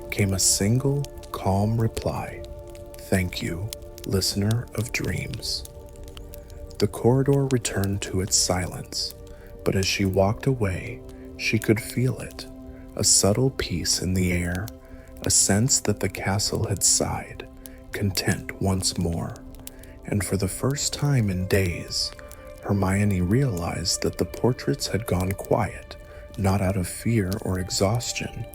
came a single, calm reply. "Thank you, listener of dreams." The corridor returned to its silence, but as she walked away, she could feel it, a subtle peace in the air, a sense that the castle had sighed, content once more, and for the first time in days, Hermione realized that the portraits had gone quiet, not out of fear or exhaustion,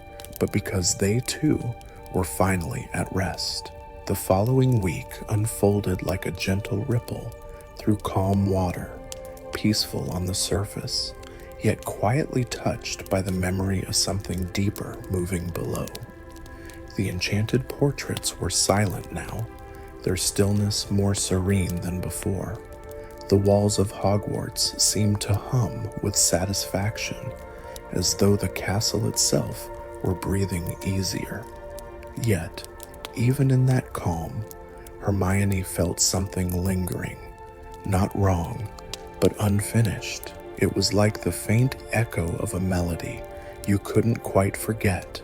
but because they too were finally at rest. The following week unfolded like a gentle ripple through calm water, peaceful on the surface, yet quietly touched by the memory of something deeper moving below. The enchanted portraits were silent now, their stillness more serene than before. The walls of Hogwarts seemed to hum with satisfaction, as though the castle itself were breathing easier. Yet, even in that calm, Hermione felt something lingering, not wrong, but unfinished. It was like the faint echo of a melody you couldn't quite forget,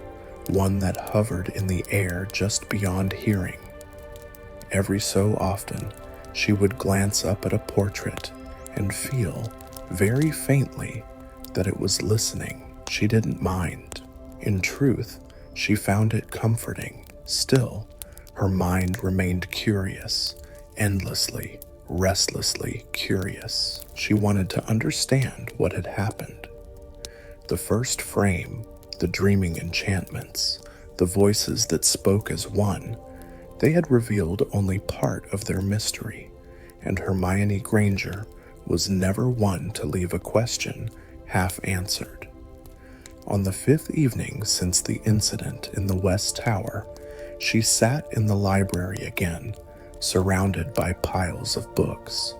one that hovered in the air just beyond hearing. Every so often, she would glance up at a portrait and feel, very faintly, that it was listening. She didn't mind. In truth, she found it comforting. Still, her mind remained curious, endlessly, restlessly curious. She wanted to understand what had happened. The first frame, the dreaming enchantments, the voices that spoke as one, they had revealed only part of their mystery, and Hermione Granger was never one to leave a question half answered. On the fifth evening since the incident in the West Tower, she sat in the library again, surrounded by piles of books.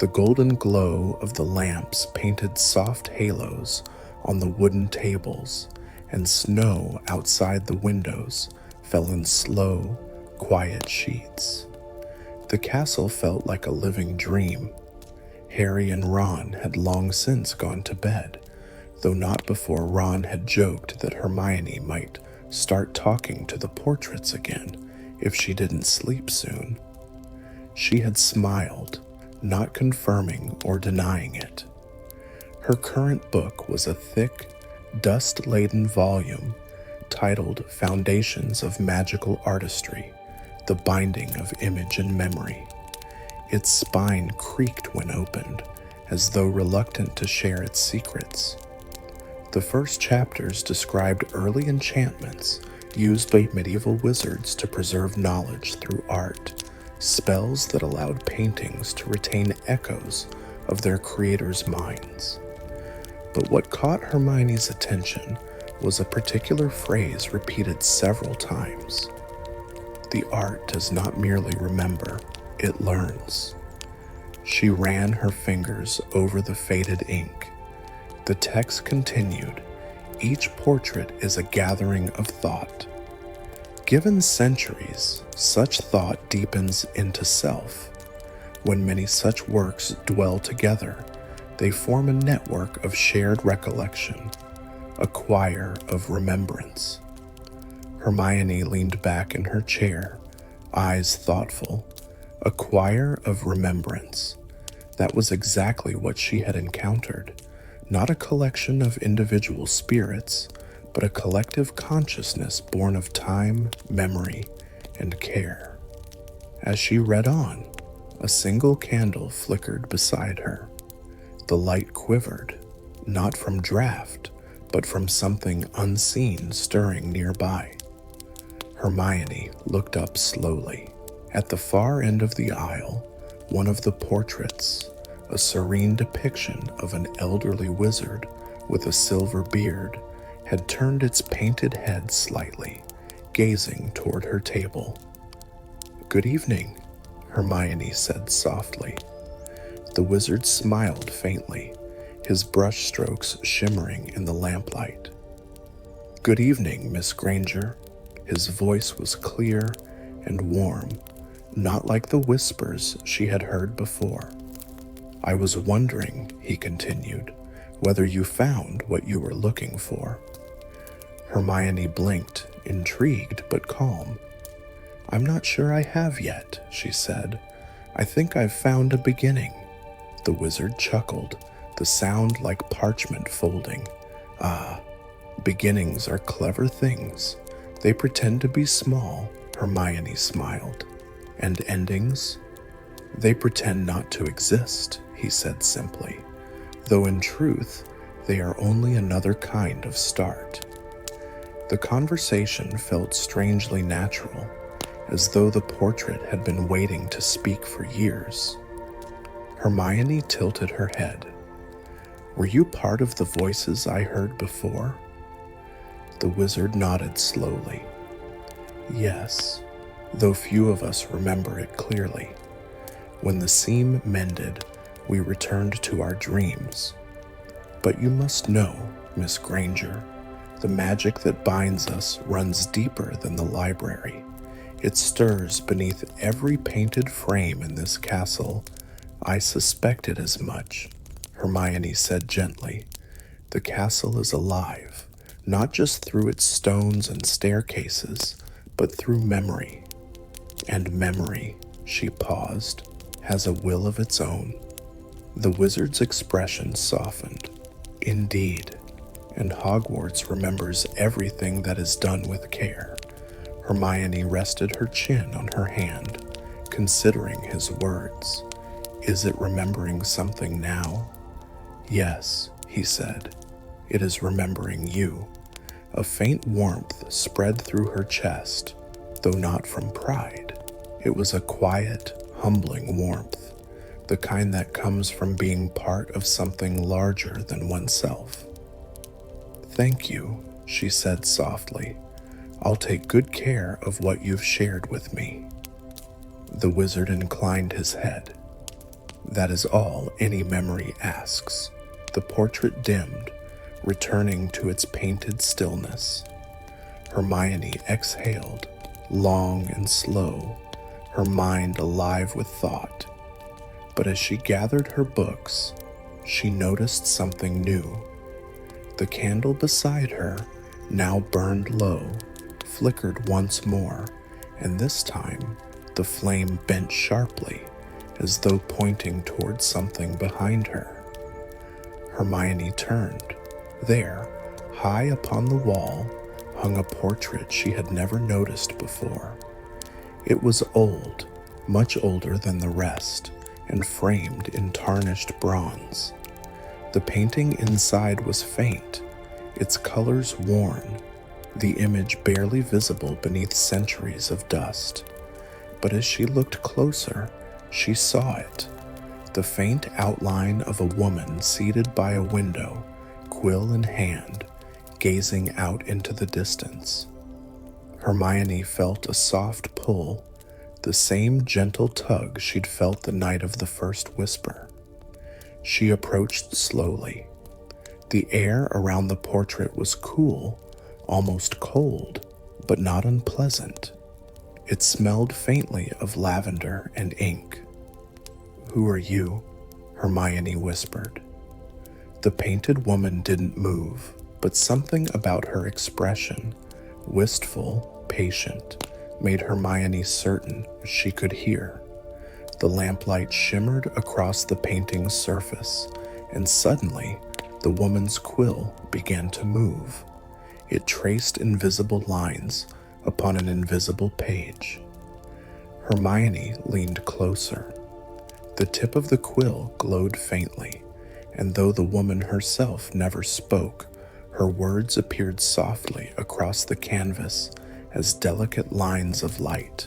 The golden glow of the lamps painted soft halos on the wooden tables, and snow outside the windows fell in slow, quiet sheets. The castle felt like a living dream. Harry and Ron had long since gone to bed, though not before Ron had joked that Hermione might start talking to the portraits again if she didn't sleep soon. She had smiled, not confirming or denying it. Her current book was a thick, dust-laden volume titled Foundations of Magical Artistry, the Binding of Image and Memory. Its spine creaked when opened, as though reluctant to share its secrets. The first chapters described early enchantments used by medieval wizards to preserve knowledge through art, spells that allowed paintings to retain echoes of their creators' minds. But what caught Hermione's attention was a particular phrase repeated several times. The art does not merely remember, it learns. She ran her fingers over the faded ink. The text continued, "Each portrait is a gathering of thought. Given centuries, such thought deepens into self. When many such works dwell together, they form a network of shared recollection, a choir of remembrance. Hermione leaned back in her chair, eyes thoughtful. A choir of remembrance. That was exactly what she had encountered. Not a collection of individual spirits, but a collective consciousness born of time, memory, and care. As she read on, a single candle flickered beside her. The light quivered, not from draught, but from something unseen stirring nearby. Hermione looked up slowly. At the far end of the aisle, one of the portraits, a serene depiction of an elderly wizard with a silver beard, had turned its painted head slightly, gazing toward her table. "Good evening," Hermione said softly. The wizard smiled faintly, his brush strokes shimmering in the lamplight. "Good evening, Miss Granger." His voice was clear and warm, not like the whispers she had heard before. "I was wondering," he continued, "whether you found what you were looking for." Hermione blinked, intrigued but calm. "I'm not sure I have yet," she said. "I think I've found a beginning." The wizard chuckled, the sound like parchment folding. "Ah, beginnings are clever things. They pretend to be small," Hermione smiled. "And endings? They pretend not to exist," he said simply, though in truth, they are only another kind of start. The conversation felt strangely natural, as though the portrait had been waiting to speak for years. Hermione tilted her head. "Were you part of the voices I heard before?" The wizard nodded slowly. "Yes, though few of us remember it clearly. When the seam mended, we returned to our dreams. But you must know, Miss Granger, the magic that binds us runs deeper than the library. It stirs beneath every painted frame in this castle. I suspected as much," Hermione said gently. "The castle is alive, not just through its stones and staircases, but through memory. And memory," she paused, "has a will of its own." The wizard's expression softened. "Indeed, and Hogwarts remembers everything that is done with care." Hermione rested her chin on her hand, considering his words. "Is it remembering something now?" "Yes," he said. "It is remembering you." A faint warmth spread through her chest, though not from pride. It was a quiet, humbling warmth, the kind that comes from being part of something larger than oneself. "Thank you," she said softly. "I'll take good care of what you've shared with me." The wizard inclined his head. "That is all any memory asks." The portrait dimmed, returning to its painted stillness. Hermione exhaled, long and slow, her mind alive with thought. But as she gathered her books, she noticed something new. The candle beside her, now burned low, flickered once more, and this time the flame bent sharply, as though pointing towards something behind her. Hermione turned. There, high upon the wall, hung a portrait she had never noticed before. It was old, much older than the rest, and framed in tarnished bronze. The painting inside was faint, its colors worn, the image barely visible beneath centuries of dust. But as she looked closer, she saw it, the faint outline of a woman seated by a window, quill in hand, gazing out into the distance. Hermione felt a soft pull, the same gentle tug she'd felt the night of the first whisper. She approached slowly. The air around the portrait was cool, almost cold, but not unpleasant. It smelled faintly of lavender and ink. "Who are you?" Hermione whispered. The painted woman didn't move, but something about her expression, wistful, patient, made Hermione certain she could hear. The lamplight shimmered across the painting's surface, and suddenly the woman's quill began to move. It traced invisible lines upon an invisible page. Hermione leaned closer. The tip of the quill glowed faintly, and though the woman herself never spoke, her words appeared softly across the canvas as delicate lines of light.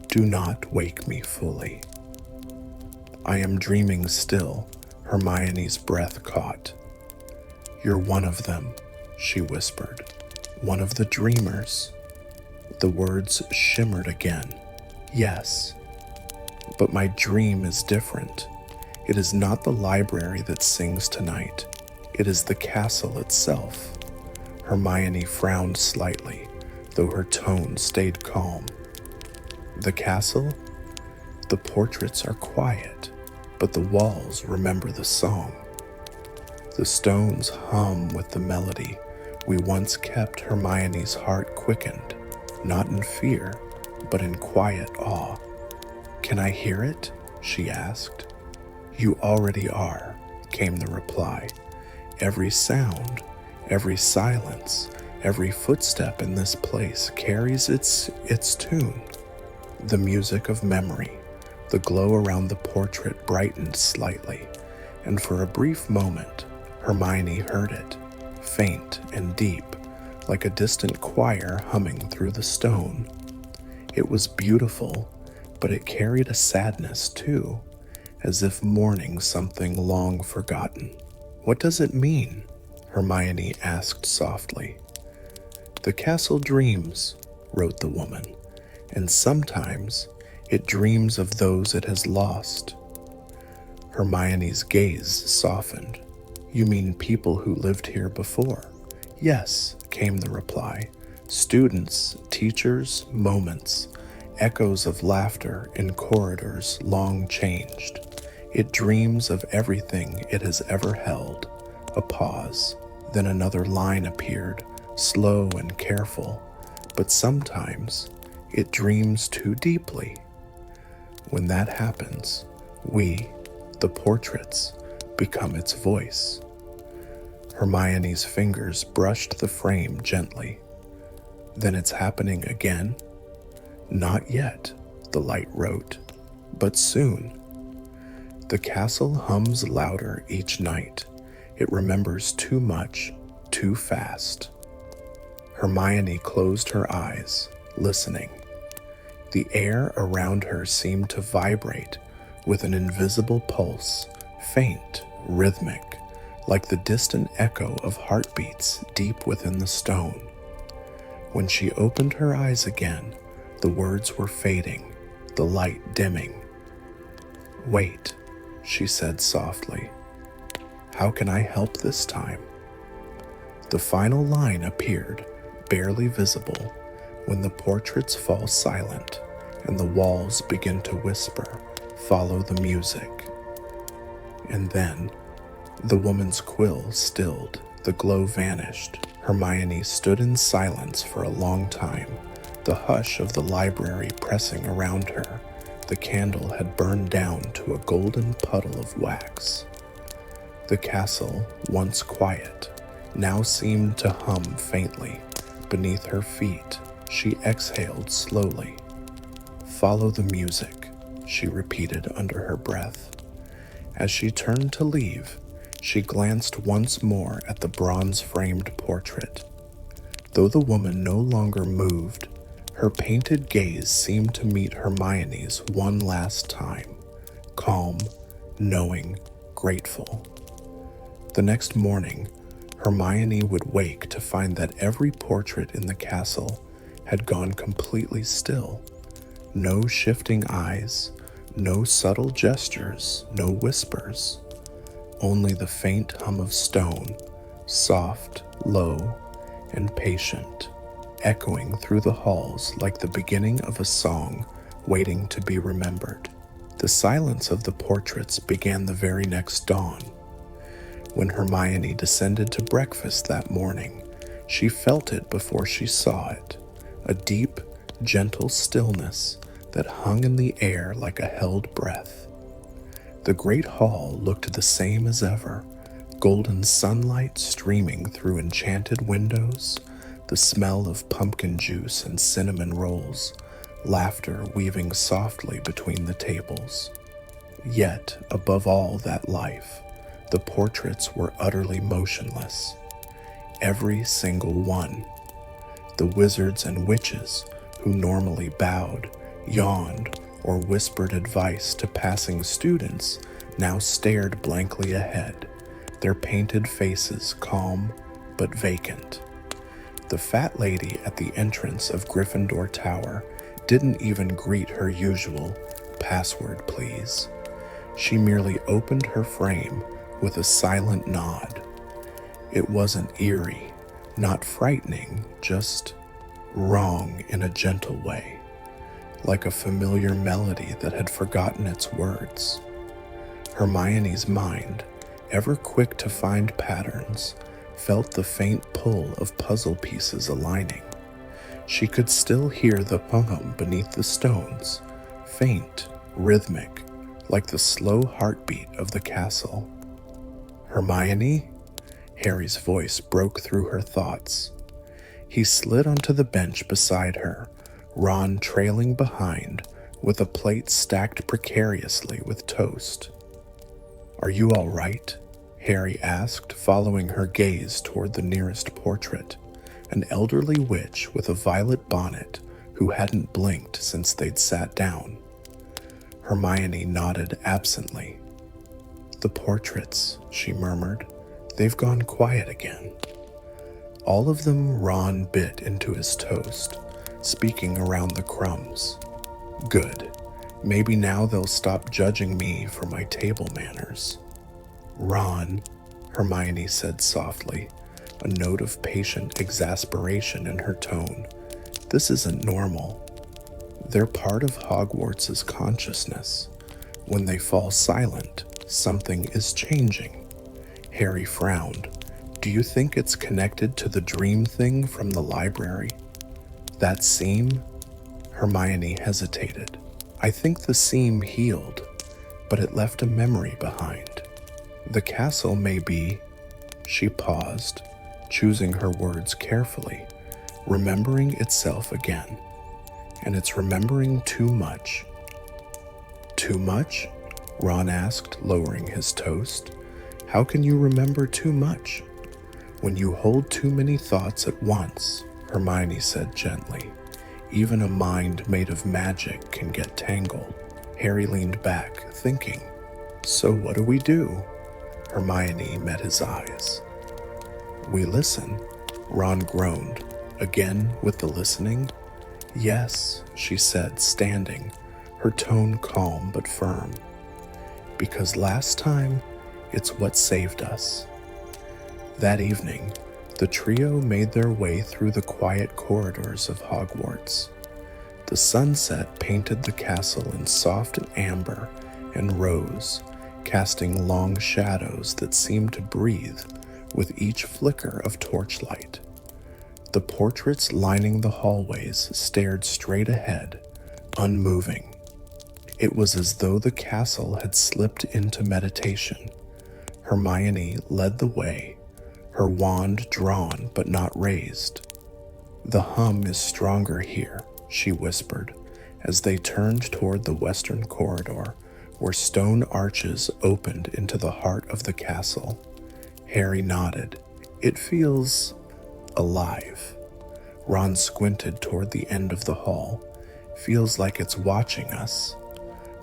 "Do not wake me fully." "I am dreaming still," Hermione's breath caught. "You're one of them," she whispered. "One of the dreamers." The words shimmered again. "Yes, but my dream is different. It is not the library that sings tonight. It is the castle itself." Hermione frowned slightly, though her tone stayed calm. "The castle? The portraits are quiet, but the walls remember the song. The stones hum with the melody we once kept." Hermione's heart quickened, not in fear, but in quiet awe. "Can I hear it?" she asked. "You already are," came the reply. "Every sound, every silence, every footstep in this place carries its tune. The music of memory." The glow around the portrait brightened slightly, and for a brief moment, Hermione heard it, faint and deep, like a distant choir humming through the stone. It was beautiful, but it carried a sadness too, as if mourning something long forgotten. "What does it mean?" Hermione asked softly. "The castle dreams," wrote the woman, "and sometimes it dreams of those it has lost." Hermione's gaze softened. "You mean people who lived here before?" "Yes," came the reply. "Students, teachers, moments, echoes of laughter in corridors long changed. It dreams of everything it has ever held." A pause. Then another line appeared, slow and careful. "But sometimes it dreams too deeply. When that happens, we, the portraits, become its voice." Hermione's fingers brushed the frame gently. "Then it's happening again?" "Not yet," the light wrote, "but soon. The castle hums louder each night. It remembers too much, too fast." Hermione closed her eyes, listening. The air around her seemed to vibrate with an invisible pulse, faint, rhythmic, like the distant echo of heartbeats deep within the stone. When she opened her eyes again, the words were fading, the light dimming. "Wait," she said softly. "How can I help this time?" The final line appeared, barely visible, when the portraits fall silent and the walls begin to whisper, "Follow the music." And then the woman's quill stilled, the glow vanished. Hermione stood in silence for a long time, the hush of the library pressing around her. The candle had burned down to a golden puddle of wax. The castle, once quiet, now seemed to hum faintly beneath her feet. She exhaled slowly. "Follow the music," she repeated under her breath. As she turned to leave, she glanced once more at the bronze-framed portrait. Though the woman no longer moved, her painted gaze seemed to meet Hermione's one last time, calm, knowing, grateful. The next morning, Hermione would wake to find that every portrait in the castle had gone completely still. No shifting eyes, no subtle gestures, no whispers. Only the faint hum of stone, soft, low, and patient. echoing through the halls like the beginning of a song waiting to be remembered. The silence of the portraits began the very next dawn. When Hermione descended to breakfast that morning, she felt it before she saw it, a deep, gentle stillness that hung in the air like a held breath. The great hall looked the same as ever, golden sunlight streaming through enchanted windows, the smell of pumpkin juice and cinnamon rolls, laughter weaving softly between the tables. Yet, above all that life, the portraits were utterly motionless. Every single one. The wizards and witches, who normally bowed, yawned, or whispered advice to passing students, now stared blankly ahead, their painted faces calm but vacant. The fat lady at the entrance of Gryffindor Tower didn't even greet her usual "password, please." She merely opened her frame with a silent nod. It wasn't eerie, not frightening, just wrong in a gentle way, like a familiar melody that had forgotten its words. Hermione's mind, ever quick to find patterns, felt the faint pull of puzzle pieces aligning. She could still hear the hum beneath the stones, faint, rhythmic, like the slow heartbeat of the castle. "Hermione?" Harry's voice broke through her thoughts. He slid onto the bench beside her, Ron trailing behind, with a plate stacked precariously with toast. "Are you all right?" Harry asked, following her gaze toward the nearest portrait, an elderly witch with a violet bonnet who hadn't blinked since they'd sat down. Hermione nodded absently. "The portraits," she murmured. "They've gone quiet again." All of them Ron bit into his toast, speaking around the crumbs. "Good. Maybe now they'll stop judging me for my table manners." "Ron," Hermione said softly, a note of patient exasperation in her tone. "This isn't normal. They're part of Hogwarts' consciousness. When they fall silent, something is changing." Harry frowned. "Do you think it's connected to the dream thing from the library? That seam?" Hermione hesitated. "I think the seam healed, but it left a memory behind. The castle may be—" She paused, choosing her words carefully, remembering itself again. "And it's remembering too much." "Too much?" Ron asked, lowering his toast. "How can you remember too much?" "When you hold too many thoughts at once," Hermione said gently. "Even a mind made of magic can get tangled." Harry leaned back, thinking. "So what do we do?" Hermione met his eyes. "We listen," Ron groaned, again with the listening. "Yes," she said, standing, her tone calm but firm. "Because last time, it's what saved us." That evening, the trio made their way through the quiet corridors of Hogwarts. The sunset painted the castle in soft amber and rose, casting long shadows that seemed to breathe with each flicker of torchlight. The portraits lining the hallways stared straight ahead, unmoving. It was as though the castle had slipped into meditation. Hermione led the way, her wand drawn but not raised. "The hum is stronger here," she whispered, as they turned toward the western corridor, where stone arches opened into the heart of the castle. Harry nodded. "It feels alive." Ron squinted toward the end of the hall. "Feels like it's watching us."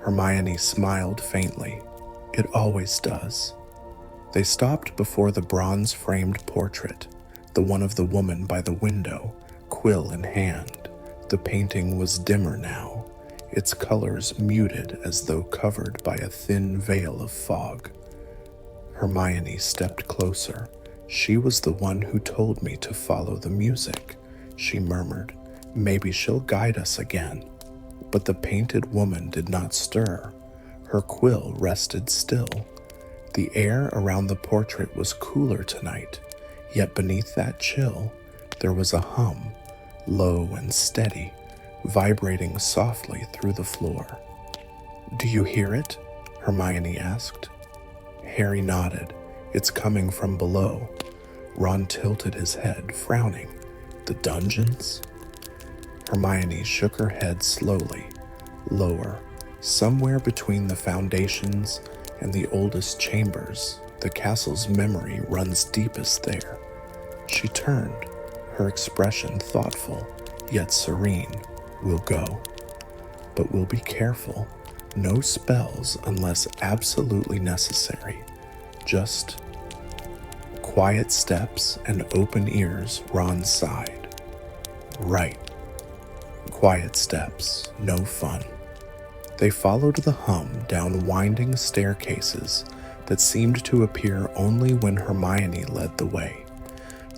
Hermione smiled faintly. "It always does." They stopped before the bronze-framed portrait, the one of the woman by the window, quill in hand. The painting was dimmer now, its colors muted as though covered by a thin veil of fog. Hermione stepped closer. "She was the one who told me to follow the music. she murmured. Maybe she'll guide us again. But the painted woman did not stir. Her quill rested still. The air around the portrait was cooler tonight, yet beneath that chill, there was a hum, low and steady, vibrating softly through the floor. "Do you hear it?" Hermione asked. Harry nodded. "It's coming from below." Ron tilted his head, frowning. "The dungeons?" Hermione shook her head slowly. Lower, somewhere between the foundations and the oldest chambers, the castle's memory runs deepest there. She turned, her expression thoughtful, yet serene. "We'll go. But we'll be careful. No spells unless absolutely necessary. Just quiet steps and open ears." Ron sighed. "Right. Quiet steps, no fun." They followed the hum down winding staircases that seemed to appear only when Hermione led the way.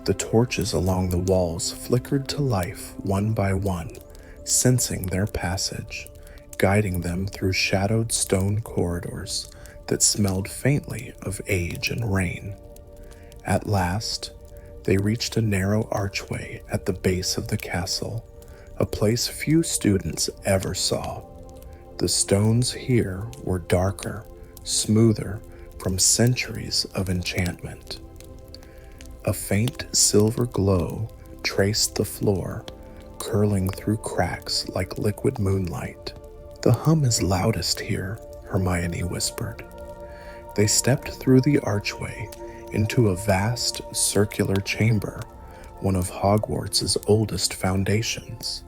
The torches along the walls flickered to life one by one, sensing their passage, guiding them through shadowed stone corridors that smelled faintly of age and rain. At last, they reached a narrow archway at the base of the castle, a place few students ever saw. The stones here were darker, smoother from centuries of enchantment. A faint silver glow traced the floor, curling through cracks like liquid moonlight. "The hum is loudest here," Hermione whispered. They stepped through the archway into a vast circular chamber, one of Hogwarts' oldest foundations.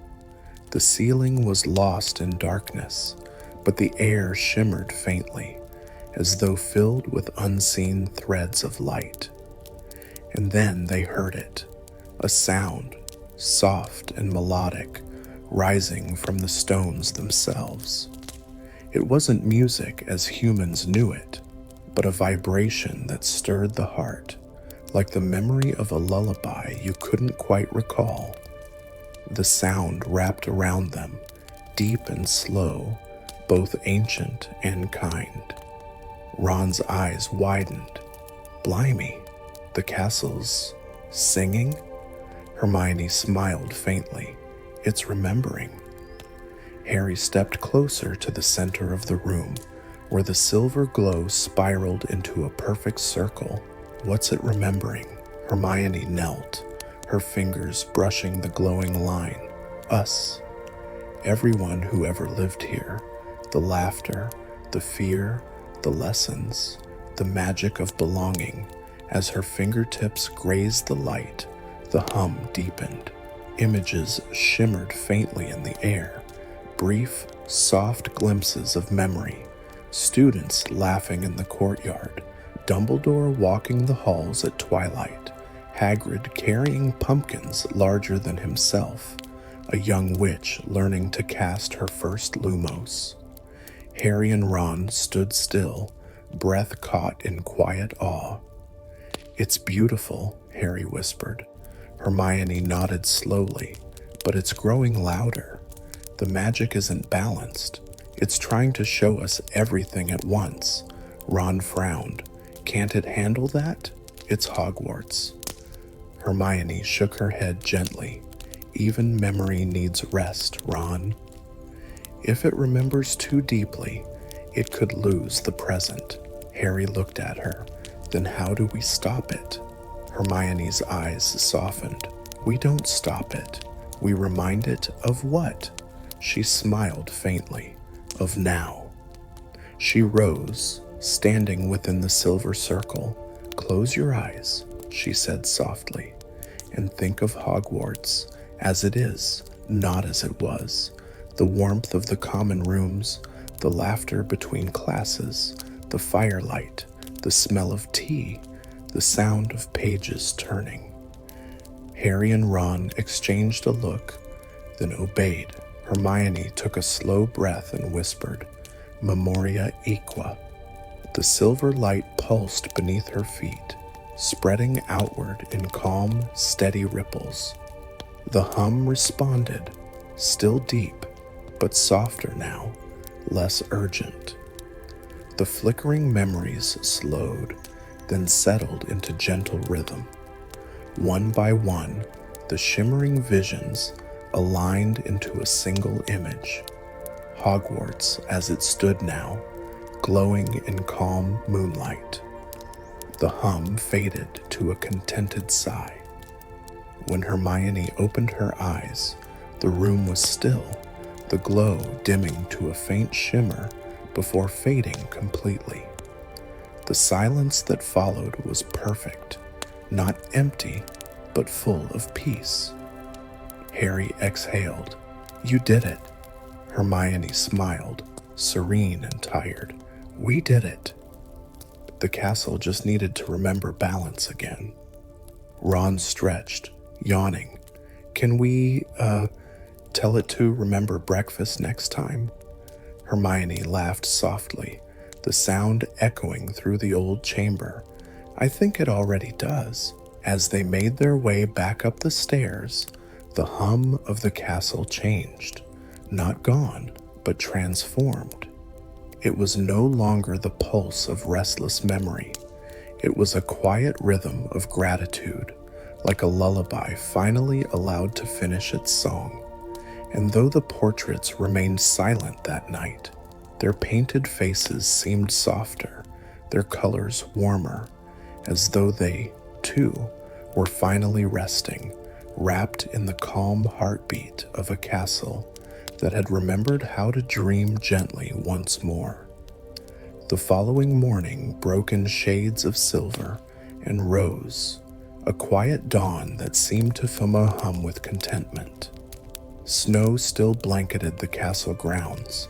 The ceiling was lost in darkness, but the air shimmered faintly, as though filled with unseen threads of light. And then they heard it, a sound, soft and melodic, rising from the stones themselves. It wasn't music as humans knew it, but a vibration that stirred the heart, like the memory of a lullaby you couldn't quite recall. The sound wrapped around them, deep and slow, both ancient and kind. Ron's eyes widened. Blimey, the castle's singing? Hermione smiled faintly. It's remembering. Harry stepped closer to the center of the room, where the silver glow spiraled into a perfect circle. What's it remembering? Hermione knelt, her fingers brushing the glowing line. Us. Everyone who ever lived here. The laughter, the fear, the lessons, the magic of belonging. As her fingertips grazed the light, the hum deepened. Images shimmered faintly in the air. Brief, soft glimpses of memory. Students laughing in the courtyard. Dumbledore walking the halls at twilight. Hagrid carrying pumpkins larger than himself. A young witch learning to cast her first lumos. Harry and Ron stood still, breath caught in quiet awe. It's beautiful, Harry whispered. Hermione nodded slowly, but it's growing louder. The magic isn't balanced. It's trying to show us everything at once. Ron frowned. Can't it handle that? It's Hogwarts. Hermione shook her head gently. Even memory needs rest, Ron. If it remembers too deeply, it could lose the present. Harry looked at her. Then how do we stop it? Hermione's eyes softened. We don't stop it. We remind it of what? She smiled faintly. Of now. She rose, standing within the silver circle. Close your eyes, she said softly, and think of Hogwarts as it is, not as it was. The warmth of the common rooms, the laughter between classes, the firelight, the smell of tea, the sound of pages turning. Harry and Ron exchanged a look, then obeyed. Hermione took a slow breath and whispered, Memoria Equa. The silver light pulsed beneath her feet, spreading outward in calm, steady ripples. The hum responded, still deep, but softer now, less urgent. The flickering memories slowed, then settled into gentle rhythm. One by one, the shimmering visions aligned into a single image. Hogwarts as it stood now, glowing in calm moonlight. The hum faded to a contented sigh. When Hermione opened her eyes, the room was still, the glow dimming to a faint shimmer before fading completely. The silence that followed was perfect, not empty, but full of peace. Harry exhaled. "You did it." Hermione smiled, serene and tired. "We did it." The castle just needed to remember balance again. Ron stretched, yawning. "Can we, tell it to remember breakfast next time?" Hermione laughed softly, the sound echoing through the old chamber. "I think it already does." As they made their way back up the stairs, the hum of the castle changed. Not gone, but transformed. It was no longer the pulse of restless memory. It was a quiet rhythm of gratitude, like a lullaby finally allowed to finish its song. And though the portraits remained silent that night, their painted faces seemed softer, their colors warmer, as though they, too, were finally resting, wrapped in the calm heartbeat of a castle that had remembered how to dream gently once more. The following morning broke in shades of silver and rose, a quiet dawn that seemed to fill a hum with contentment. Snow still blanketed the castle grounds,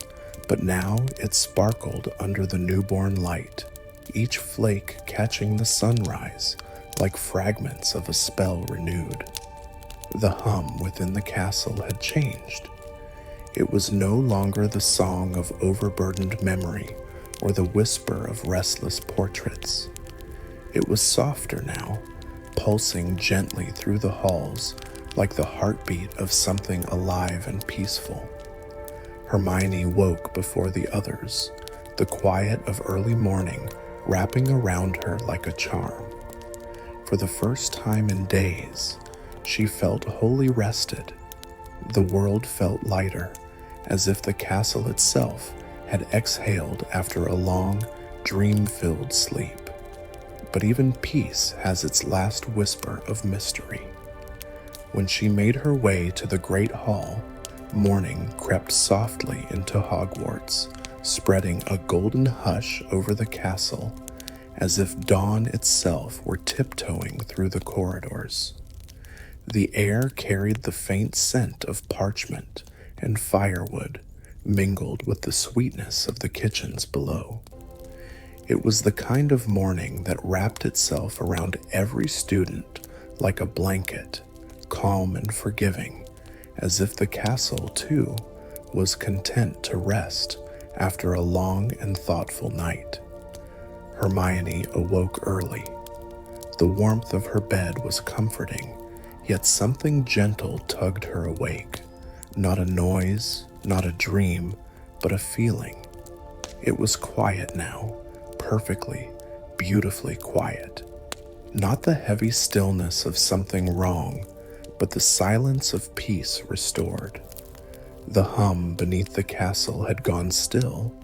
but now it sparkled under the newborn light, each flake catching the sunrise like fragments of a spell renewed. The hum within the castle had changed. It was no longer the song of overburdened memory or the whisper of restless portraits. It was softer now, pulsing gently through the halls like the heartbeat of something alive and peaceful. Hermione woke before the others, the quiet of early morning wrapping around her like a charm. For the first time in days, she felt wholly rested. The world felt lighter, as if the castle itself had exhaled after a long, dream-filled sleep. But even peace has its last whisper of mystery. When she made her way to the great hall, morning crept softly into Hogwarts, spreading a golden hush over the castle, as if dawn itself were tiptoeing through the corridors. The air carried the faint scent of parchment and firewood, mingled with the sweetness of the kitchens below. It was the kind of morning that wrapped itself around every student like a blanket, calm and forgiving, as if the castle, too, was content to rest after a long and thoughtful night. Hermione awoke early. The warmth of her bed was comforting, yet something gentle tugged her awake. Not a noise, not a dream, but a feeling. It was quiet now, perfectly, beautifully quiet. Not the heavy stillness of something wrong, but the silence of peace restored. The hum beneath the castle had gone still,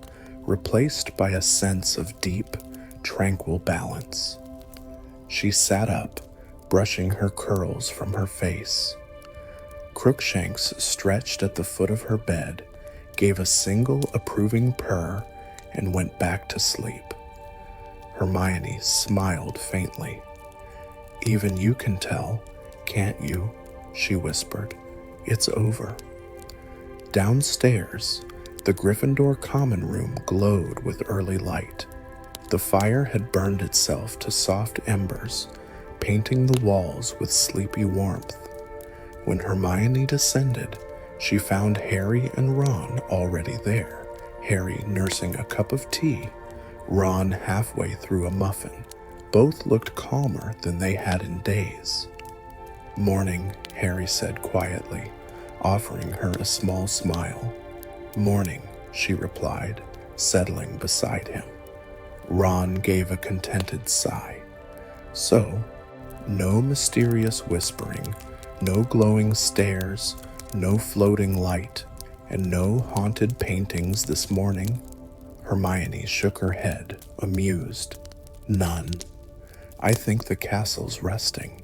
replaced by a sense of deep, tranquil balance. She sat up, brushing her curls from her face. Crookshanks, stretched at the foot of her bed, gave a single approving purr and went back to sleep. Hermione smiled faintly. "Even you can tell, can't you?" she whispered. "It's over." Downstairs, the Gryffindor common room glowed with early light. The fire had burned itself to soft embers, painting the walls with sleepy warmth. When Hermione descended, she found Harry and Ron already there, Harry nursing a cup of tea, Ron halfway through a muffin. Both looked calmer than they had in days. "Morning," Harry said quietly, offering her a small smile. "Morning," she replied, settling beside him. Ron gave a contented sigh. So, no mysterious whispering, no glowing stairs, no floating light, and no haunted paintings this morning? Hermione shook her head, amused. None. I think the castle's resting.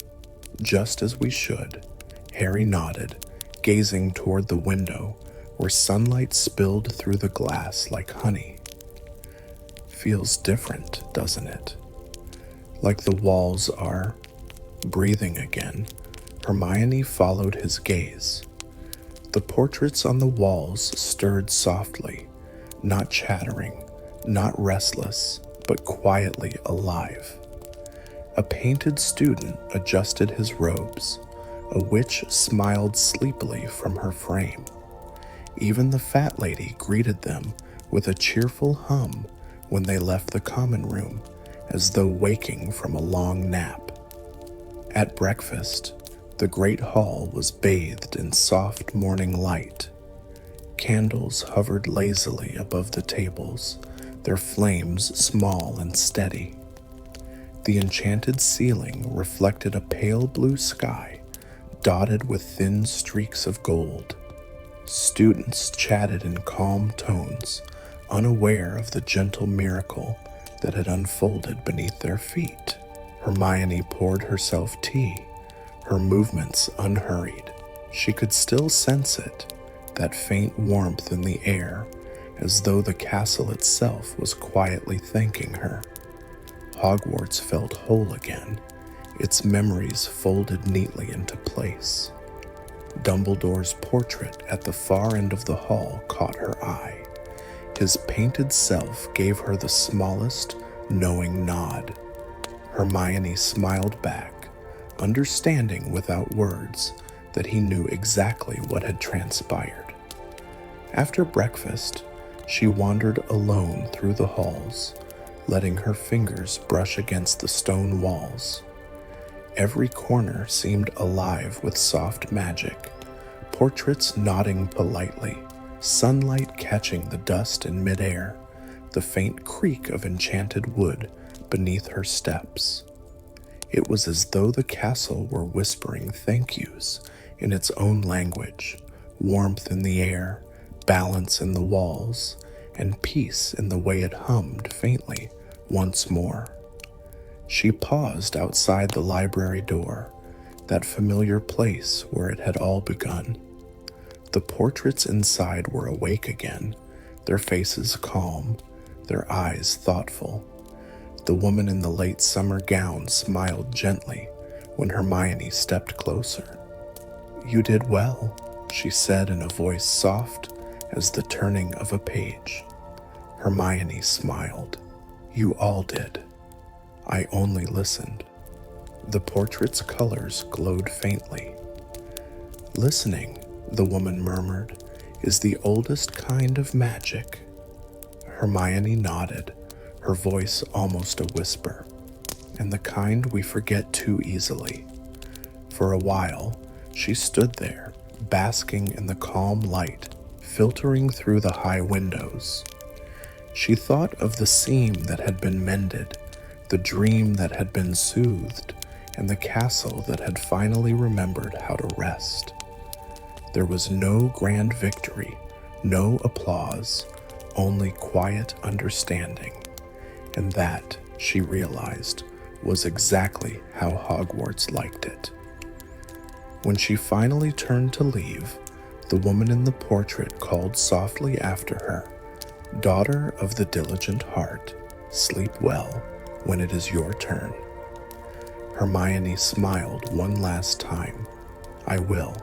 Just as we should. Harry nodded, gazing toward the window, where sunlight spilled through the glass like honey. Feels different, doesn't it? Like the walls are breathing again. Hermione followed his gaze. The portraits on the walls stirred softly, not chattering, not restless, but quietly alive. A painted student adjusted his robes. A witch smiled sleepily from her frame. Even the fat lady greeted them with a cheerful hum when they left the common room, as though waking from a long nap. At breakfast, the great hall was bathed in soft morning light. Candles hovered lazily above the tables, their flames small and steady. The enchanted ceiling reflected a pale blue sky, dotted with thin streaks of gold. Students chatted in calm tones, unaware of the gentle miracle that had unfolded beneath their feet. Hermione poured herself tea, her movements unhurried. She could still sense it, that faint warmth in the air, as though the castle itself was quietly thanking her. Hogwarts felt whole again, its memories folded neatly into place. Dumbledore's portrait at the far end of the hall caught her eye. His painted self gave her the smallest, knowing nod. Hermione smiled back, understanding without words that he knew exactly what had transpired. After breakfast, she wandered alone through the halls, letting her fingers brush against the stone walls. Every corner seemed alive with soft magic, portraits nodding politely, sunlight catching the dust in midair, the faint creak of enchanted wood beneath her steps. It was as though the castle were whispering thank yous in its own language, warmth in the air, balance in the walls, and peace in the way it hummed faintly once more. She paused outside the library door, that familiar place where it had all begun. The portraits inside were awake again, their faces calm, their eyes thoughtful. The woman in the late summer gown smiled gently when Hermione stepped closer. "You did well," she said in a voice soft as the turning of a page. Hermione smiled. "You all did. I only listened." The portrait's colors glowed faintly. "Listening," the woman murmured, "is the oldest kind of magic." Hermione nodded, her voice almost a whisper, "and the kind we forget too easily." For a while, she stood there, basking in the calm light, filtering through the high windows. She thought of the seam that had been mended, the dream that had been soothed, and the castle that had finally remembered how to rest. There was no grand victory, no applause, only quiet understanding. And that, she realized, was exactly how Hogwarts liked it. When she finally turned to leave, the woman in the portrait called softly after her, "Daughter of the diligent heart, sleep well when it is your turn." Hermione smiled one last time. "I will."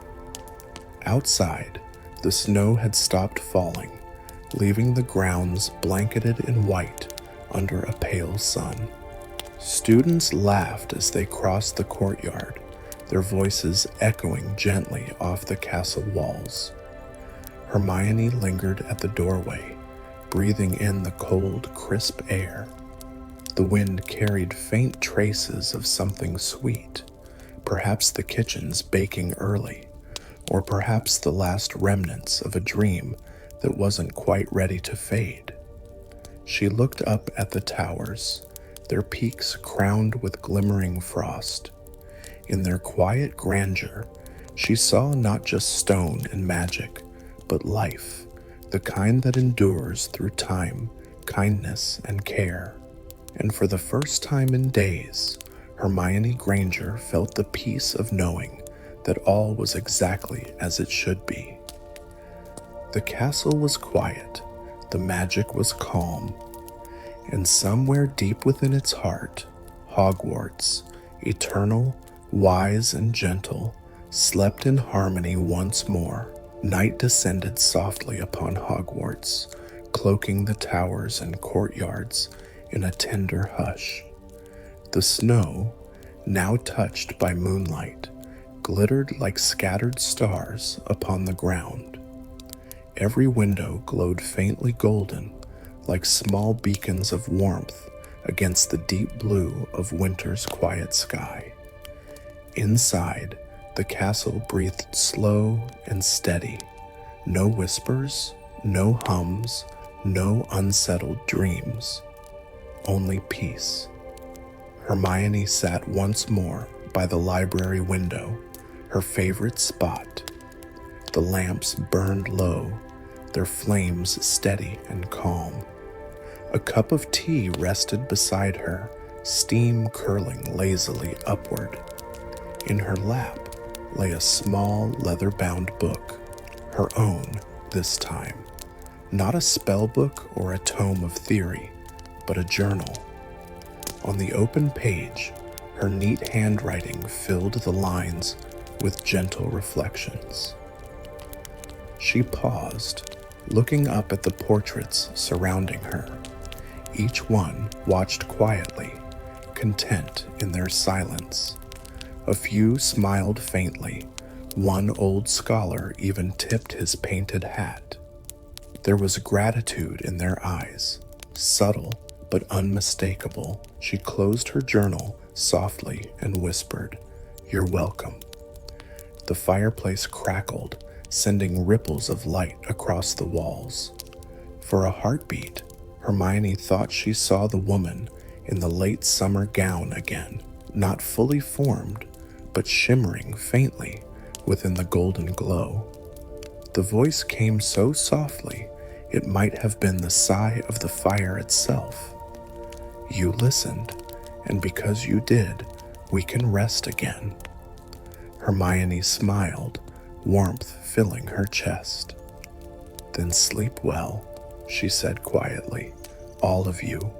Outside, the snow had stopped falling, leaving the grounds blanketed in white under a pale sun. Students laughed as they crossed the courtyard, their voices echoing gently off the castle walls. Hermione lingered at the doorway, breathing in the cold, crisp air. The wind carried faint traces of something sweet, perhaps the kitchen's baking early, or perhaps the last remnants of a dream that wasn't quite ready to fade. She looked up at the towers, their peaks crowned with glimmering frost. In their quiet grandeur, she saw not just stone and magic, but life, the kind that endures through time, kindness, and care. And for the first time in days, Hermione Granger felt the peace of knowing that all was exactly as it should be. The castle was quiet, the magic was calm, and somewhere deep within its heart, Hogwarts, eternal, wise, and gentle, slept in harmony once more. Night descended softly upon Hogwarts, cloaking the towers and courtyards in a tender hush. The snow, now touched by moonlight, glittered like scattered stars upon the ground. Every window glowed faintly golden, like small beacons of warmth against the deep blue of winter's quiet sky. Inside, the castle breathed slow and steady. No whispers, no hums, no unsettled dreams. Only peace. Hermione sat once more by the library window, her favorite spot. The lamps burned low, their flames steady and calm. A cup of tea rested beside her, steam curling lazily upward. In her lap lay a small leather-bound book, her own this time. Not a spell book or a tome of theory, but a journal. On the open page, her neat handwriting filled the lines with gentle reflections. She paused, looking up at the portraits surrounding her. Each one watched quietly, content in their silence. A few smiled faintly. One old scholar even tipped his painted hat. There was gratitude in their eyes, subtle but unmistakable. She closed her journal softly and whispered, "You're welcome." The fireplace crackled, sending ripples of light across the walls. For a heartbeat, Hermione thought she saw the woman in the late summer gown again, not fully formed, but shimmering faintly within the golden glow. The voice came so softly, it might have been the sigh of the fire itself. "You listened, and because you did, we can rest again." Hermione smiled, warmth filling her chest. "Then sleep well," she said quietly, "all of you."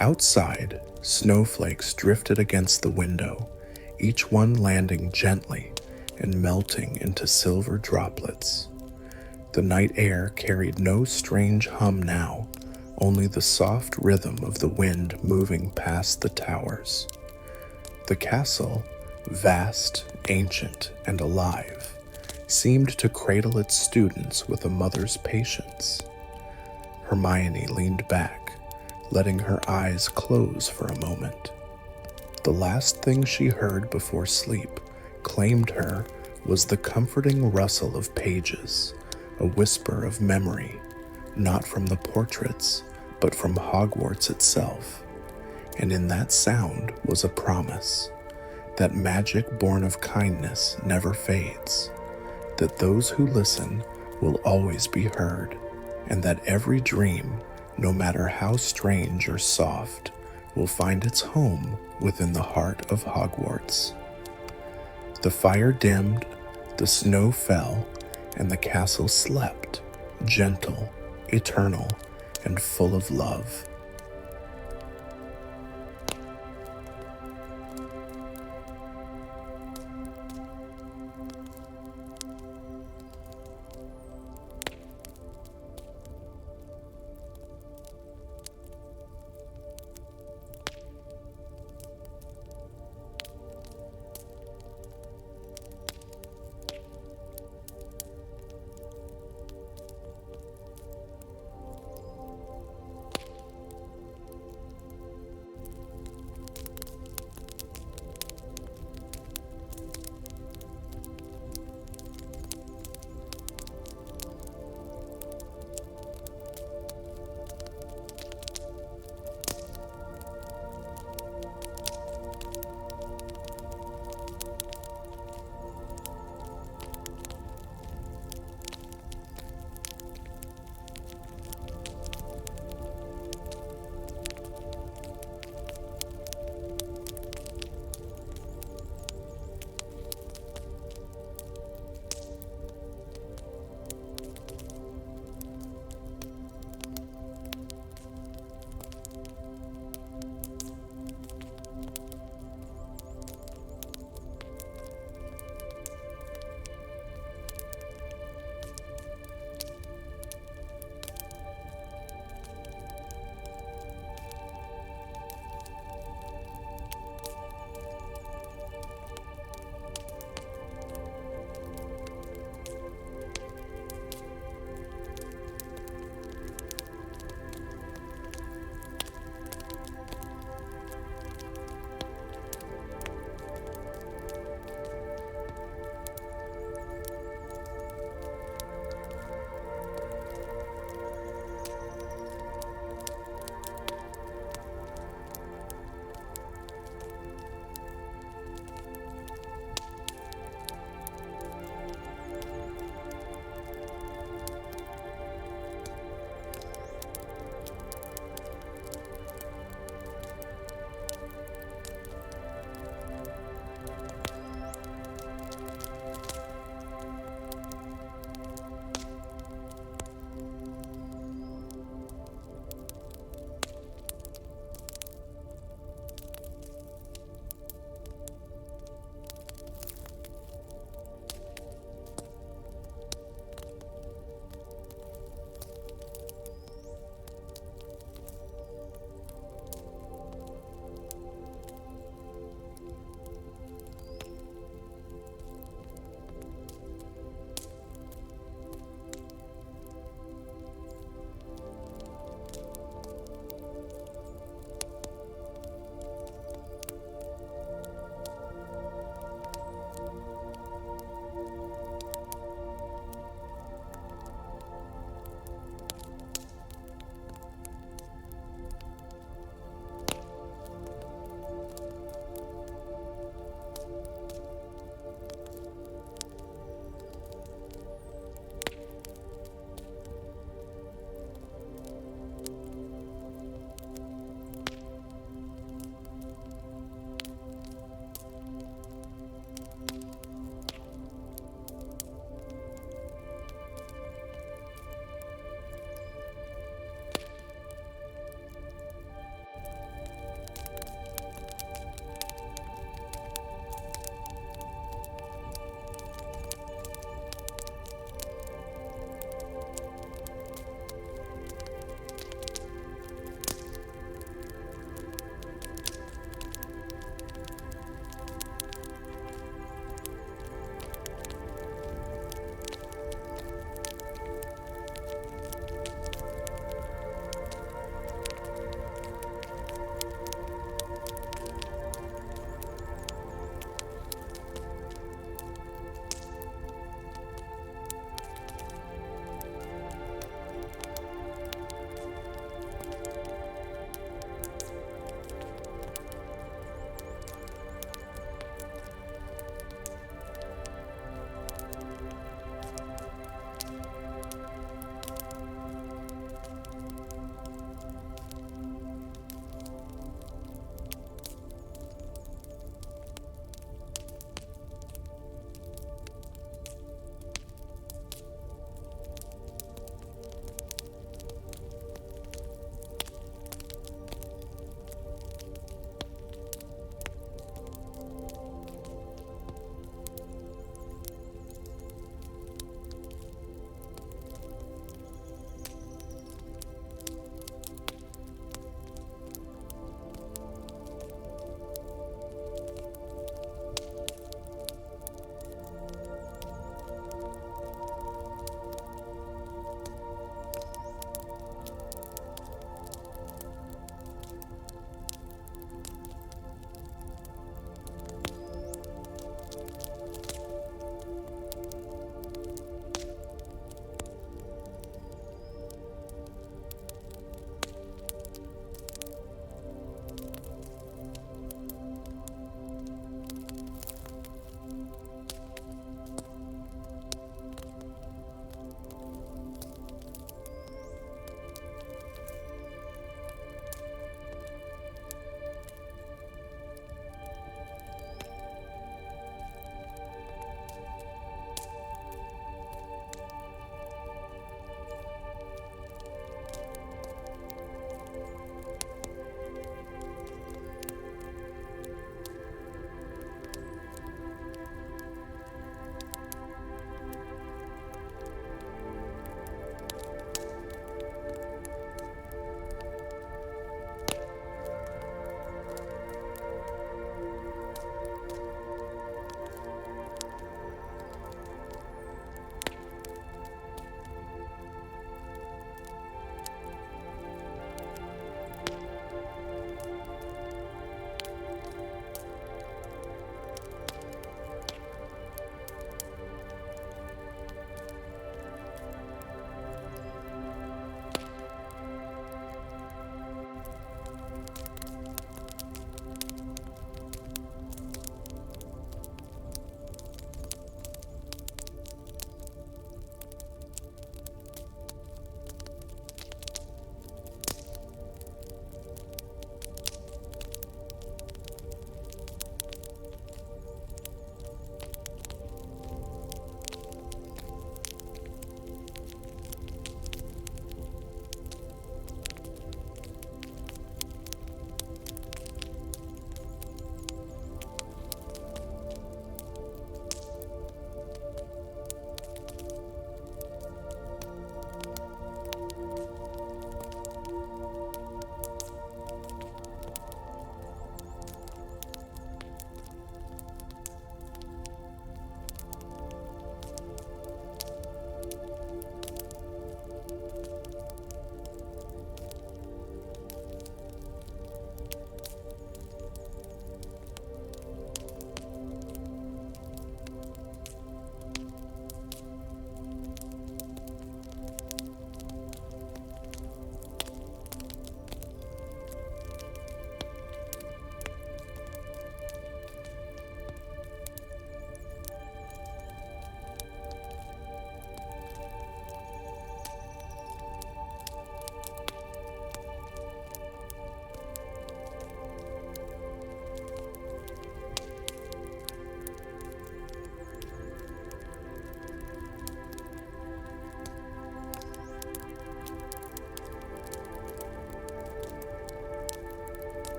Outside, snowflakes drifted against the window, each one landing gently and melting into silver droplets. The night air carried no strange hum now, only the soft rhythm of the wind moving past the towers. The castle, vast, ancient, and alive, seemed to cradle its students with a mother's patience. Hermione leaned back, letting her eyes close for a moment. The last thing she heard before sleep claimed her was the comforting rustle of pages, a whisper of memory, not from the portraits, but from Hogwarts itself. And in that sound was a promise that magic born of kindness never fades, that those who listen will always be heard, and that every dream, no matter how strange or soft, will find its home within the heart of Hogwarts. The fire dimmed, the snow fell, and the castle slept, gentle, eternal, and full of love.